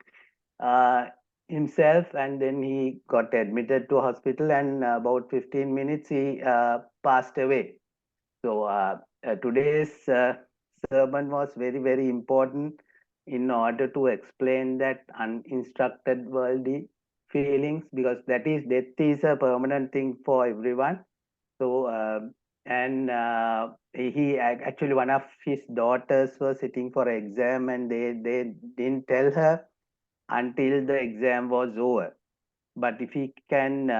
himself, and then he got admitted to hospital, and about 15 minutes he passed away. So today's sermon was very, very important in order to explain that uninstructed worldly feelings, because that is death is a permanent thing for everyone. So he actually, one of his daughters was sitting for exam, and they didn't tell her until the exam was over. But if he can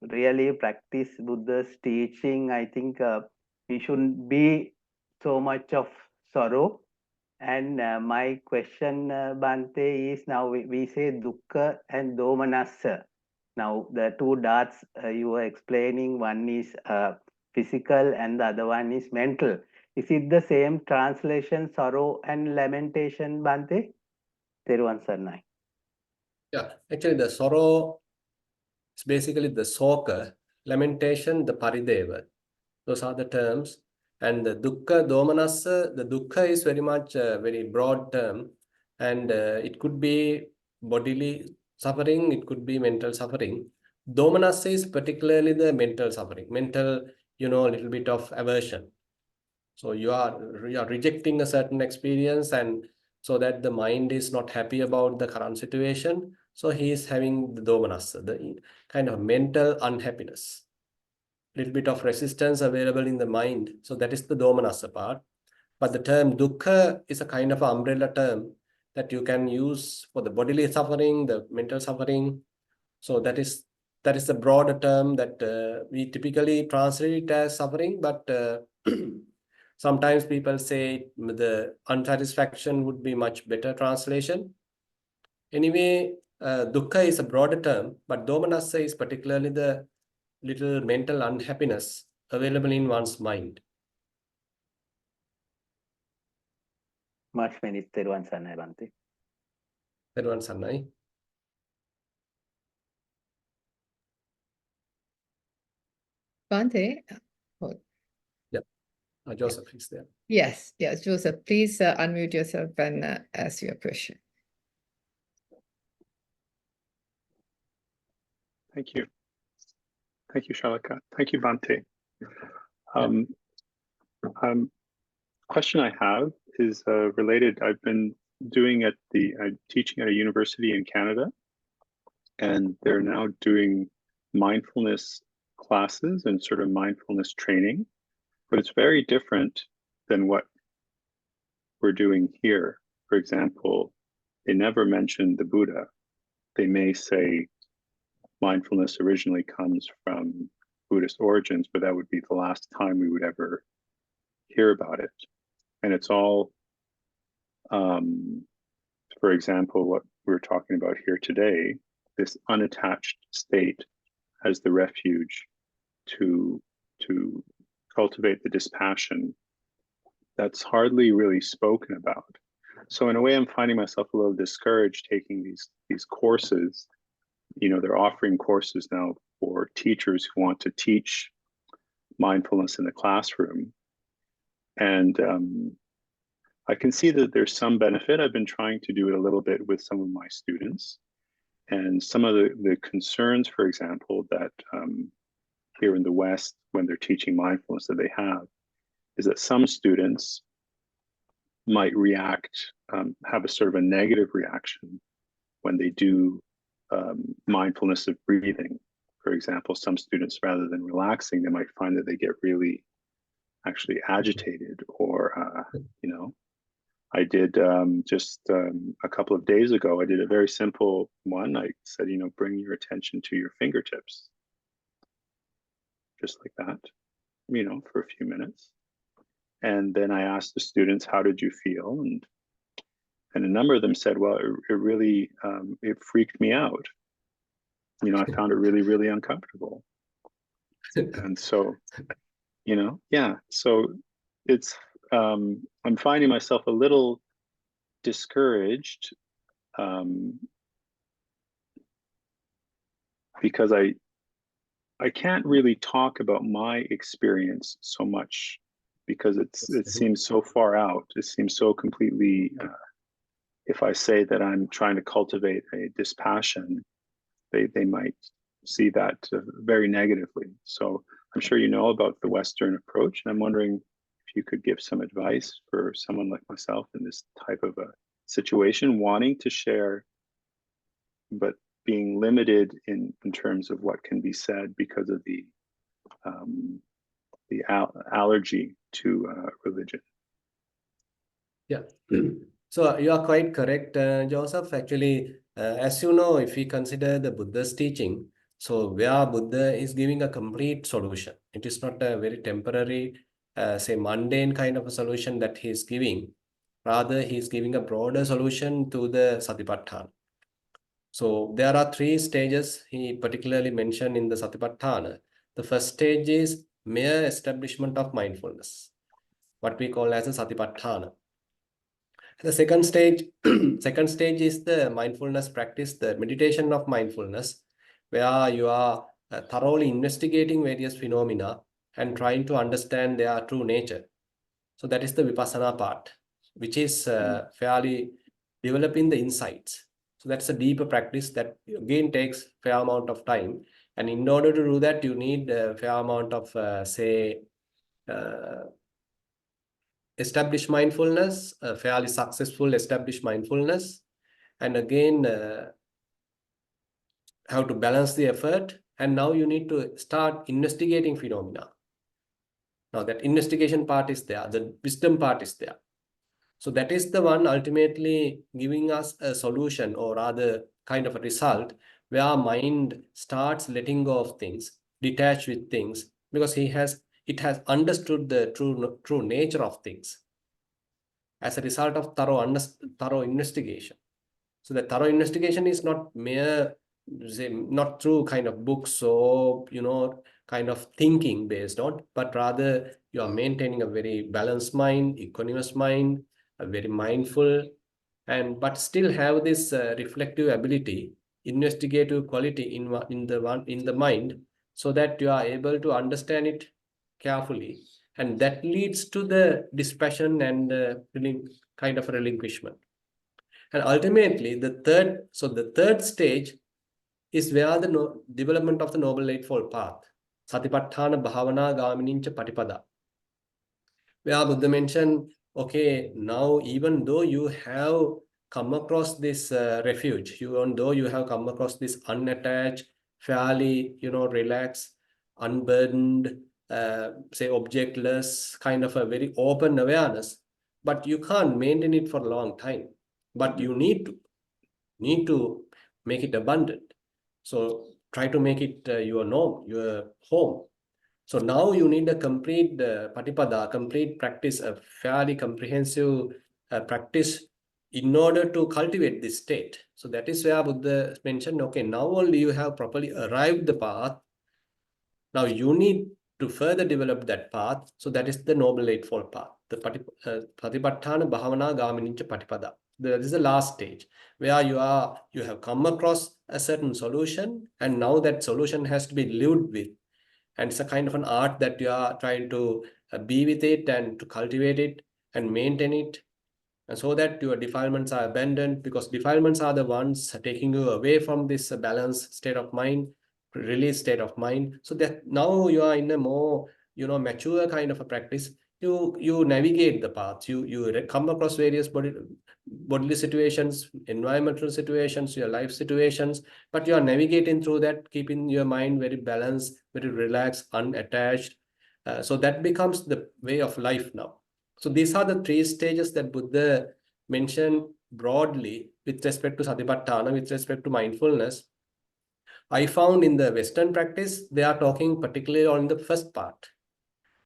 really practice Buddha's teaching, I think we shouldn't be so much of sorrow. And my question, Bhante, is now we say dukkha and domanassa. Now the two darts you were explaining, one is physical and the other one is mental. Is it the same translation, sorrow and lamentation, Bhante? Theruvan Sarnai. Yeah, actually the sorrow is basically the soka, lamentation, the parideva. Those are the terms. And the dukkha, domanassa, the dukkha is very much a very broad term. And it could be bodily suffering, it could be mental suffering. Domanassa is particularly the mental suffering, mental, a little bit of aversion. So you are rejecting a certain experience, and so that the mind is not happy about the current situation. So he is having the domanassa, the kind of mental unhappiness. Little bit of resistance available in the mind. So that is the domanassa part. But the term dukkha is a kind of umbrella term that you can use for the bodily suffering, the mental suffering. So that is the broader term that we typically translate it as suffering, but sometimes people say the unsatisfaction would be much better translation. Anyway, dukkha is a broader term, but domanassa is particularly the little mental unhappiness available in one's mind. Much many Theruvan Sarnai, Bhante. Theruvan Sarnai. Bhante? Yeah, Joseph is there. Yes, Joseph, please unmute yourself and ask your question. Thank you. Thank you, Shalika. Thank you, Bhante. Question I have is related. I've been teaching at a university in Canada, and they're now doing mindfulness classes and sort of mindfulness training, but it's very different than what we're doing here. For example, they never mention the Buddha. They may say mindfulness originally comes from Buddhist origins, but that would be the last time we would ever hear about it. And it's all, for example, what we're talking about here today, this unattached state as the refuge to cultivate the dispassion that's hardly really spoken about. So in a way, I'm finding myself a little discouraged taking these courses. You know, they're offering courses now for teachers who want to teach mindfulness in the classroom. And I can see that there's some benefit. I've been trying to do it a little bit with some of my students. And some of the concerns, for example, that here in the West, when they're teaching mindfulness that they have, is that some students might react, have a sort of a negative reaction when they do mindfulness of breathing. For example, some students, rather than relaxing, they might find that they get really actually agitated, or, you know, I did just a couple of days ago, I did a very simple one. I said, you know, bring your attention to your fingertips, just like that, you know, for a few minutes. And then I asked the students, how did you feel? And a number of them said, well, it really, it freaked me out. You know, I found it really, really uncomfortable. And so, you know, yeah, so it's, I'm finding myself a little discouraged because I can't really talk about my experience so much because it seems so far out. It seems so completely, if I say that I'm trying to cultivate a dispassion, they might see that very negatively. So I'm sure you know about the Western approach, and I'm wondering if you could give some advice for someone like myself in this type of a situation, wanting to share, but being limited in terms of what can be said because of the allergy to religion. Yeah. So you are quite correct, Joseph. Actually, as you know, if we consider the Buddha's teaching, so where Buddha is giving a complete solution, it is not a very temporary, say, mundane kind of a solution that he is giving. Rather, he is giving a broader solution to the Satipatthana. So there are 3 stages he particularly mentioned in the Satipatthana. The first stage is mere establishment of mindfulness, what we call as a Satipatthana. The second stage, second stage is the mindfulness practice, the meditation of mindfulness, where you are thoroughly investigating various phenomena and trying to understand their true nature. So that is the vipassana part, which is fairly developing the insights. So that's a deeper practice that again takes fair amount of time. And in order to do that, you need a fair amount of, say, established mindfulness, fairly successful established mindfulness, and again have to balance the effort. And now you need to start investigating phenomena. Now that investigation part is there, the wisdom part is there. So that is the one ultimately giving us a solution, or rather kind of a result, where our mind starts letting go of things, detached with things, because it has understood the true nature of things as a result of thorough investigation. So the thorough investigation is not mere, say, not through kind of books or, you know, kind of thinking based on, but rather you are maintaining a very balanced mind, equanimous mind, a very mindful, but still have this reflective ability, investigative quality in the mind, so that you are able to understand it carefully, and that leads to the dispassion and kind of relinquishment. And ultimately, the third stage is where the development of the Noble Eightfold Path, Satipatthana Bhavana Gaminincha Patipada, where Buddha mentioned, okay, now even though you have come across this refuge, even though you have come across this unattached, fairly, you know, relaxed unburdened, say objectless, kind of a very open awareness, but you can't maintain it for a long time. But you need to make it abundant. So try to make it your norm, your home. So now you need a complete patipada, complete practice, a fairly comprehensive practice in order to cultivate this state. So that is where Buddha mentioned, okay, now only you have properly arrived the path. Now you need to further develop that path. So that is the Noble Eightfold Path, the Patipatthana Bhavana Gaminincha Patipada. That is the last stage where you have come across a certain solution, and now that solution has to be lived with. And it's a kind of an art that you are trying to be with it and to cultivate it and maintain it, and so that your defilements are abandoned, because defilements are the ones taking you away from this balanced state of mind, release state of mind. So that now you are in a more mature kind of a practice. You navigate the path, you come across various bodily situations, environmental situations, your life situations, but you are navigating through that, keeping your mind very balanced, very relaxed, unattached. So that becomes the way of life now. So these are the three stages that Buddha mentioned broadly with respect to Satipatthana, with respect to mindfulness. I found in the Western practice, they are talking particularly on the first part,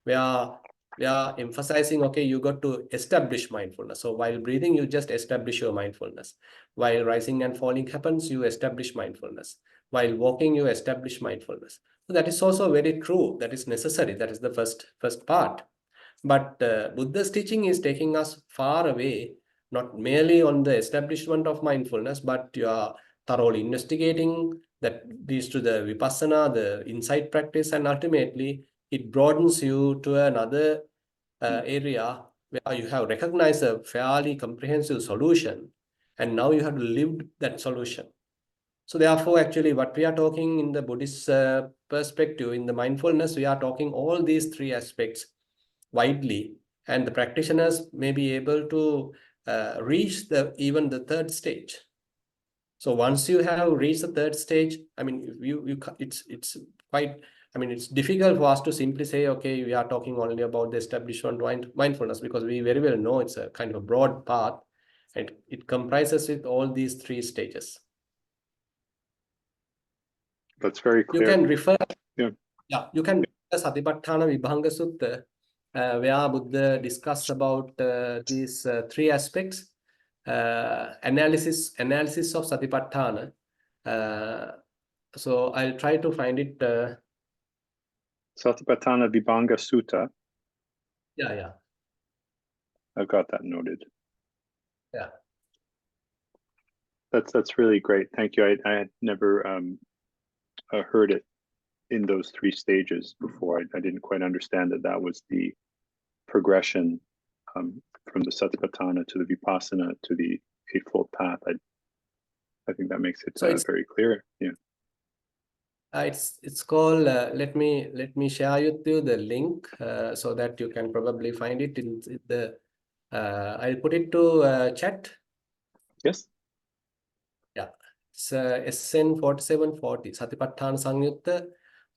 where we are emphasizing, okay, you got to establish mindfulness. So while breathing, you just establish your mindfulness. While rising and falling happens, you establish mindfulness. While walking, you establish mindfulness. So that is also very true. That is necessary. That is the first part. But Buddha's teaching is taking us far away, not merely on the establishment of mindfulness, but you are thoroughly investigating that leads to the vipassana, the insight practice, and ultimately it broadens you to another area where you have recognized a fairly comprehensive solution, and now you have to live that solution. So therefore, actually, what we are talking in the Buddhist perspective, in the mindfulness, we are talking all these three aspects widely, and the practitioners may be able to reach even the third stage. So once you have reached the third stage, I mean, it's quite, I mean, it's difficult for us to simply say, okay, we are talking only about the establishment of mindfulness, because we very well know it's a kind of a broad path, and it comprises with all these three stages. That's very clear. You can refer, Yeah. you can refer Satipatthana Vibhanga Sutta, where Buddha discuss about these three aspects, analysis of Satipatthana. So I'll try to find it. Satipatthana Vibhanga Sutta. Yeah. I've got that noted. Yeah. That's really great. Thank you. I had never heard it in those three stages before. I didn't quite understand that was the progression from the Satipatthana to the Vipassana to the Eightfold Path. I think that makes it very clear. Yeah. It's called. Let me share with you the link so that you can probably find it in the. I'll put it to chat. Yes. Yeah, it's SN 4740 Satipatthana Sangyutta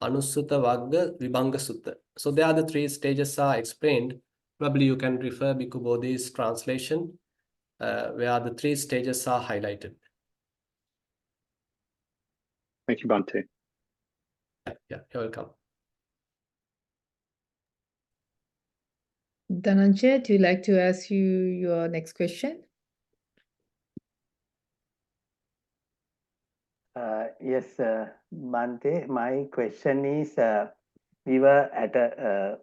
Anusutta Vagga Vibhanga Sutta. So there are the three stages are explained. Probably you can refer Bhikkhu Bodhi's translation where the three stages are highlighted. Thank you, Bhante. Yeah, you're welcome. Dhananjay, do you like to ask your next question? Yes, Bhante, my question is, we were at a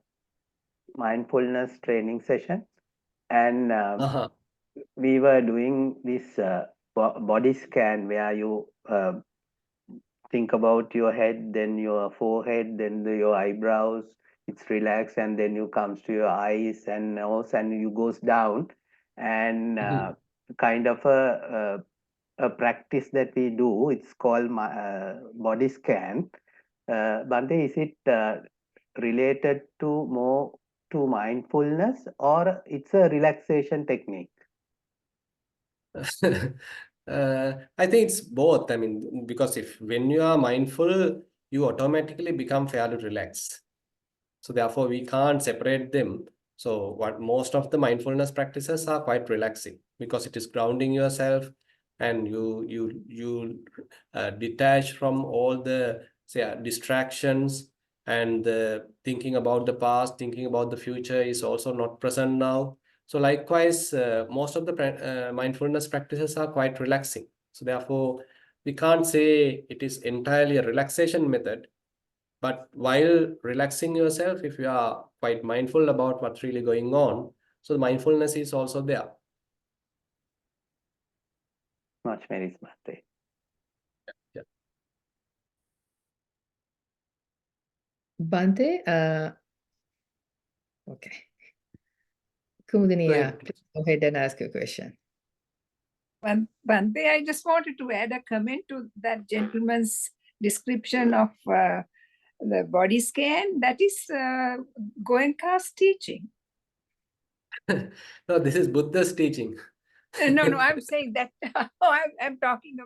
mindfulness training session, and we were doing this body scan where you think about your head, then your forehead, then your eyebrows, it's relaxed, and then you comes to your eyes and nose, and you goes down, and kind of a practice that we do. It's called body scan. Bhante, is it related to more to mindfulness, or it's a relaxation technique? I think it's both. I mean, because when you are mindful, you automatically become fairly relaxed. So therefore, we can't separate them. So what most of the mindfulness practices are quite relaxing because it is grounding yourself, and you detach from all the, say, distractions, and the thinking about the past, thinking about the future is also not present now. So likewise, most of the mindfulness practices are quite relaxing. So therefore, we can't say it is entirely a relaxation method. But while relaxing yourself, if you are quite mindful about what's really going on, so the mindfulness is also there. Much very smart. Yeah. Bante, okay. Kumudini, please go ahead and ask your question. Bante, I just wanted to add a comment to that gentleman's description of the body scan. That is Goenka's teaching. No, this is Buddha's teaching. No, I'm saying that. I'm talking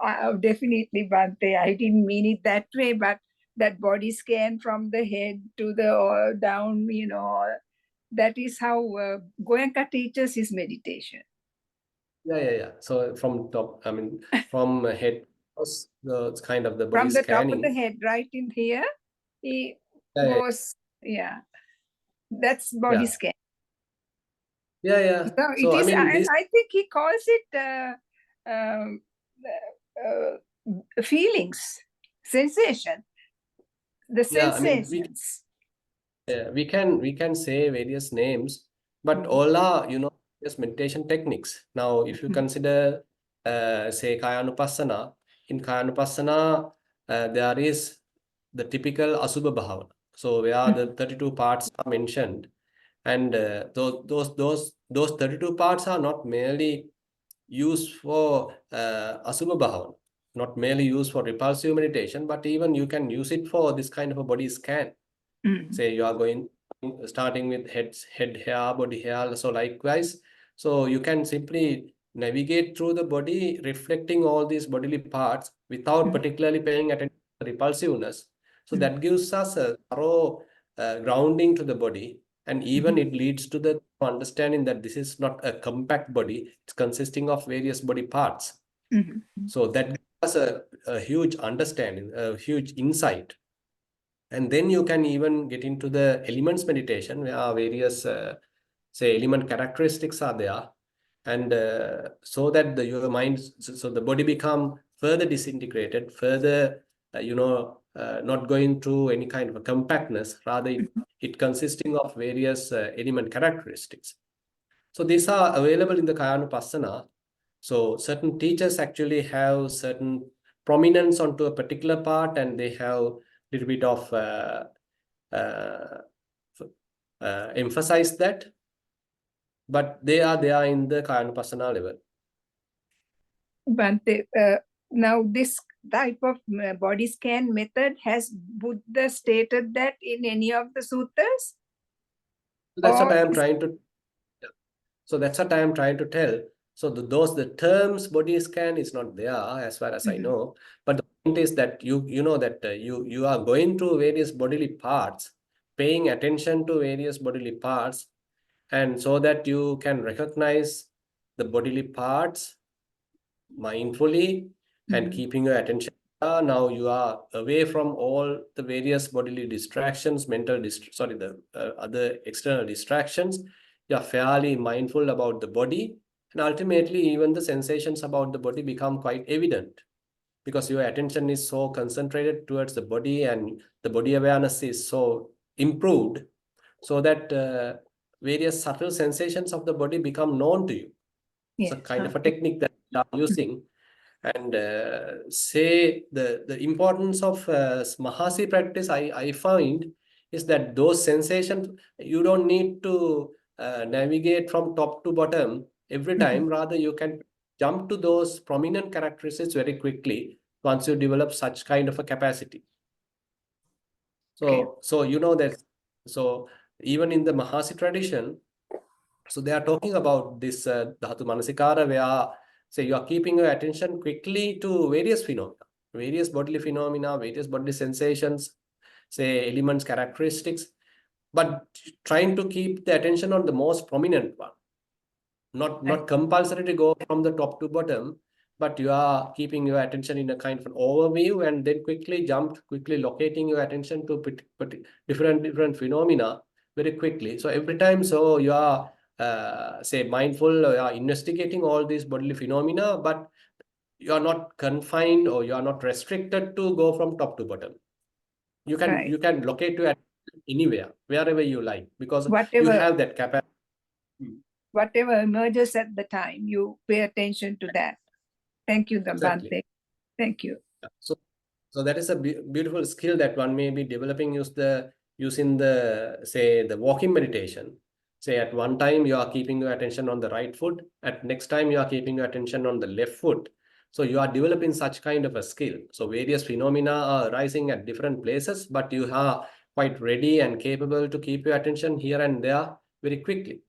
of definitely Bante. I didn't mean it that way, but that body scan from the head to the down, that is how Goenka teaches his meditation. Yeah. So from top, I mean, from head, it's kind of the body From the scanning. top of the head, right in here, he goes, that's body scan. Yeah. So it is, I mean, this. I think he calls it feelings, sensation, the sensations. We can say various names, but all are, just meditation techniques. Now, if you consider, say, Kayanupassana, in Kayanupassana, there is the typical Asubha Bhavana. So where the 32 parts are mentioned, and those 32 parts are not merely used for Asubha Bhavana, not merely used for repulsive meditation, but even you can use it for this kind of a body scan. Say you are starting with head hair, body hair. So likewise, so you can simply navigate through the body, reflecting all these bodily parts without particularly paying attention to repulsiveness. So that gives us a thorough grounding to the body, and even it leads to the understanding that this is not a compact body; it's consisting of various body parts. So that gives us a huge understanding, a huge insight. And then you can even get into the elements meditation, where various, say, element characteristics are there. And so that your mind, so the body become further disintegrated, further, not going through any kind of a compactness, rather it consisting of various element characteristics. So these are available in the Kayanupassana. So certain teachers actually have certain prominence onto a particular part, and they have little bit of emphasize that, but they are in the Kayanupassana level. But now this type of body scan method, has Buddha stated that in any of the suttas? That's what I am trying to. So that's what I am trying to tell. So the terms body scan is not there as far as I know, but the point is that you know that you are going through various bodily parts, paying attention to various bodily parts, and so that you can recognize the bodily parts mindfully and keeping your attention. Now you are away from all the various bodily distractions, the other external distractions. You are fairly mindful about the body, and ultimately even the sensations about the body become quite evident, because your attention is so concentrated towards the body, and the body awareness is so improved, so that various subtle sensations of the body become known to you. It's a kind of a technique that we are using. And say the importance of Mahasi practice, I find, is that those sensations, you don't need to navigate from top to bottom every time. Rather, you can jump to those prominent characteristics very quickly once you develop such kind of a capacity. So you know that. So even in the Mahasi tradition, so they are talking about this Dhatu Manasikara, where, say, you are keeping your attention quickly to various phenomena. various bodily phenomena, various bodily sensations, say elements, characteristics, but trying to keep the attention on the most prominent one. Not compulsory to go from the top to bottom, but you are keeping your attention in a kind of an overview and then quickly locating your attention to different phenomena very quickly. So every time, so you are say mindful, you are investigating all these bodily phenomena, but you are not confined or you are not restricted to go from top to bottom. You can locate your attention anywhere, wherever you like, because you have that capacity. Whatever emerges at the time, you pay attention to that. Thank you, Bhante. Exactly. Thank you. So that is a beautiful skill that one may be developing using the walking meditation. Say at one time you are keeping your attention on the right foot, at next time you are keeping your attention on the left foot. So you are developing such kind of a skill. So various phenomena are arising at different places, but you are quite ready and capable to keep your attention here and there very quickly.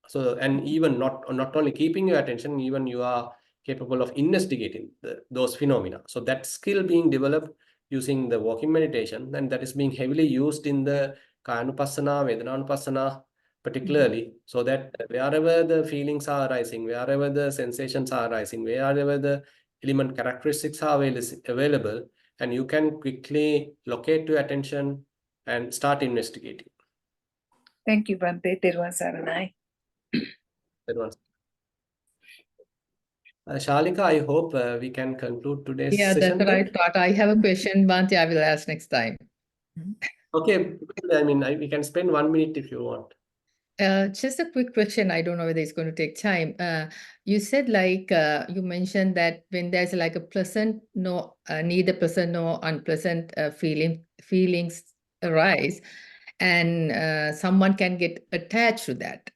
So, and even not only keeping your attention, even you are capable of investigating those phenomena. So that skill being developed using the walking meditation, and that is being heavily used in the Kayanupassana, Vedananupassana, particularly, so that wherever the feelings are arising, wherever the sensations are arising, wherever the element characteristics are available, and you can quickly locate your attention and start investigating. Thank you, Bhante. Thero Saranai. Shalika, I hope we can conclude today's Yeah, session. that's what I thought. I have a question, Bhante, I will ask next time. Okay, I mean, we can spend 1 minute if you want. Just a quick question. I don't know whether it's going to take time. You said you mentioned that when there's like a pleasant, neither pleasant nor unpleasant feelings arise, and someone can get attached to that.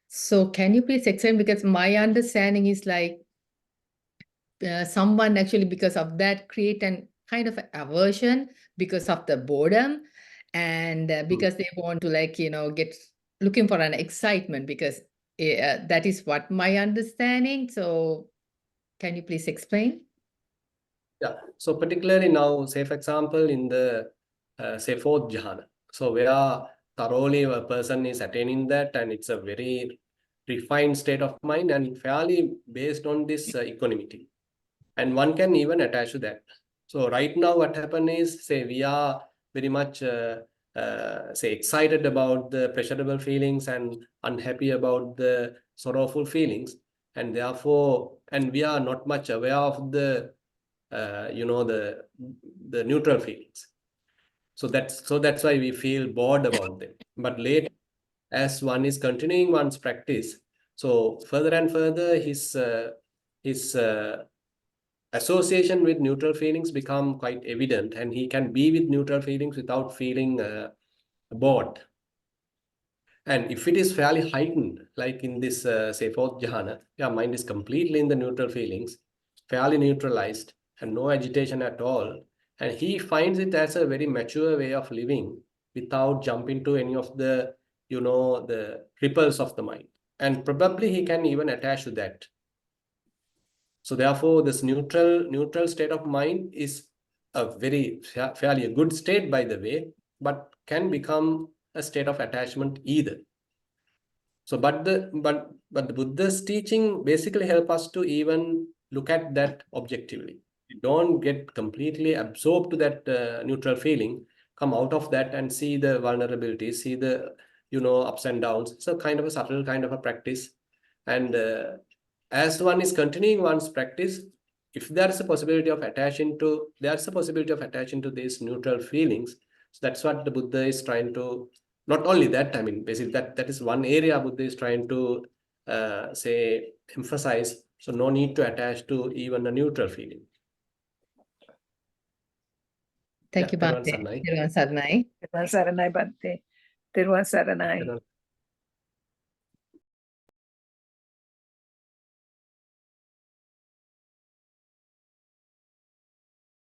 So can you please explain? Because my understanding is someone actually, because of that, create an kind of aversion because of the boredom, and because they want to get looking for an excitement, because that is what my understanding. So can you please explain? Yeah, so particularly now, say for example, in the say fourth jhana, so where thoroughly a person is attaining that, and it's a very refined state of mind and fairly based on this equanimity, and one can even attach to that. So right now what happened is, say we are very much say excited about the pleasurable feelings and unhappy about the sorrowful feelings, and therefore, and we are not much aware of the the neutral feelings. So that's why we feel bored about them. But later, as one is continuing one's practice, so further and further his association with neutral feelings become quite evident, and he can be with neutral feelings without feeling bored. And if it is fairly heightened, like in this say fourth jhana, your mind is completely in the neutral feelings, fairly neutralized, and no agitation at all, and he finds it as a very mature way of living without jumping to any of the the ripples of the mind, and probably he can even attach to that. So therefore, this neutral state of mind is a very fairly a good state, by the way, but can become a state of attachment either. So, but the Buddha's teaching basically help us to even look at that objectively. You don't get completely absorbed to that neutral feeling. Come out of that and see the vulnerability, see the ups and downs. It's a kind of a subtle kind of a practice, and as one is continuing one's practice, if there's a possibility of attaching to these neutral feelings, so that's what the Buddha is trying to. Not only that, I mean, basically that is one area Buddha is trying to say emphasize. So no need to attach to even a neutral feeling. Thank you, Bhante. Thero Saranai. Thero Saranai, Bhante. Thero Saranai.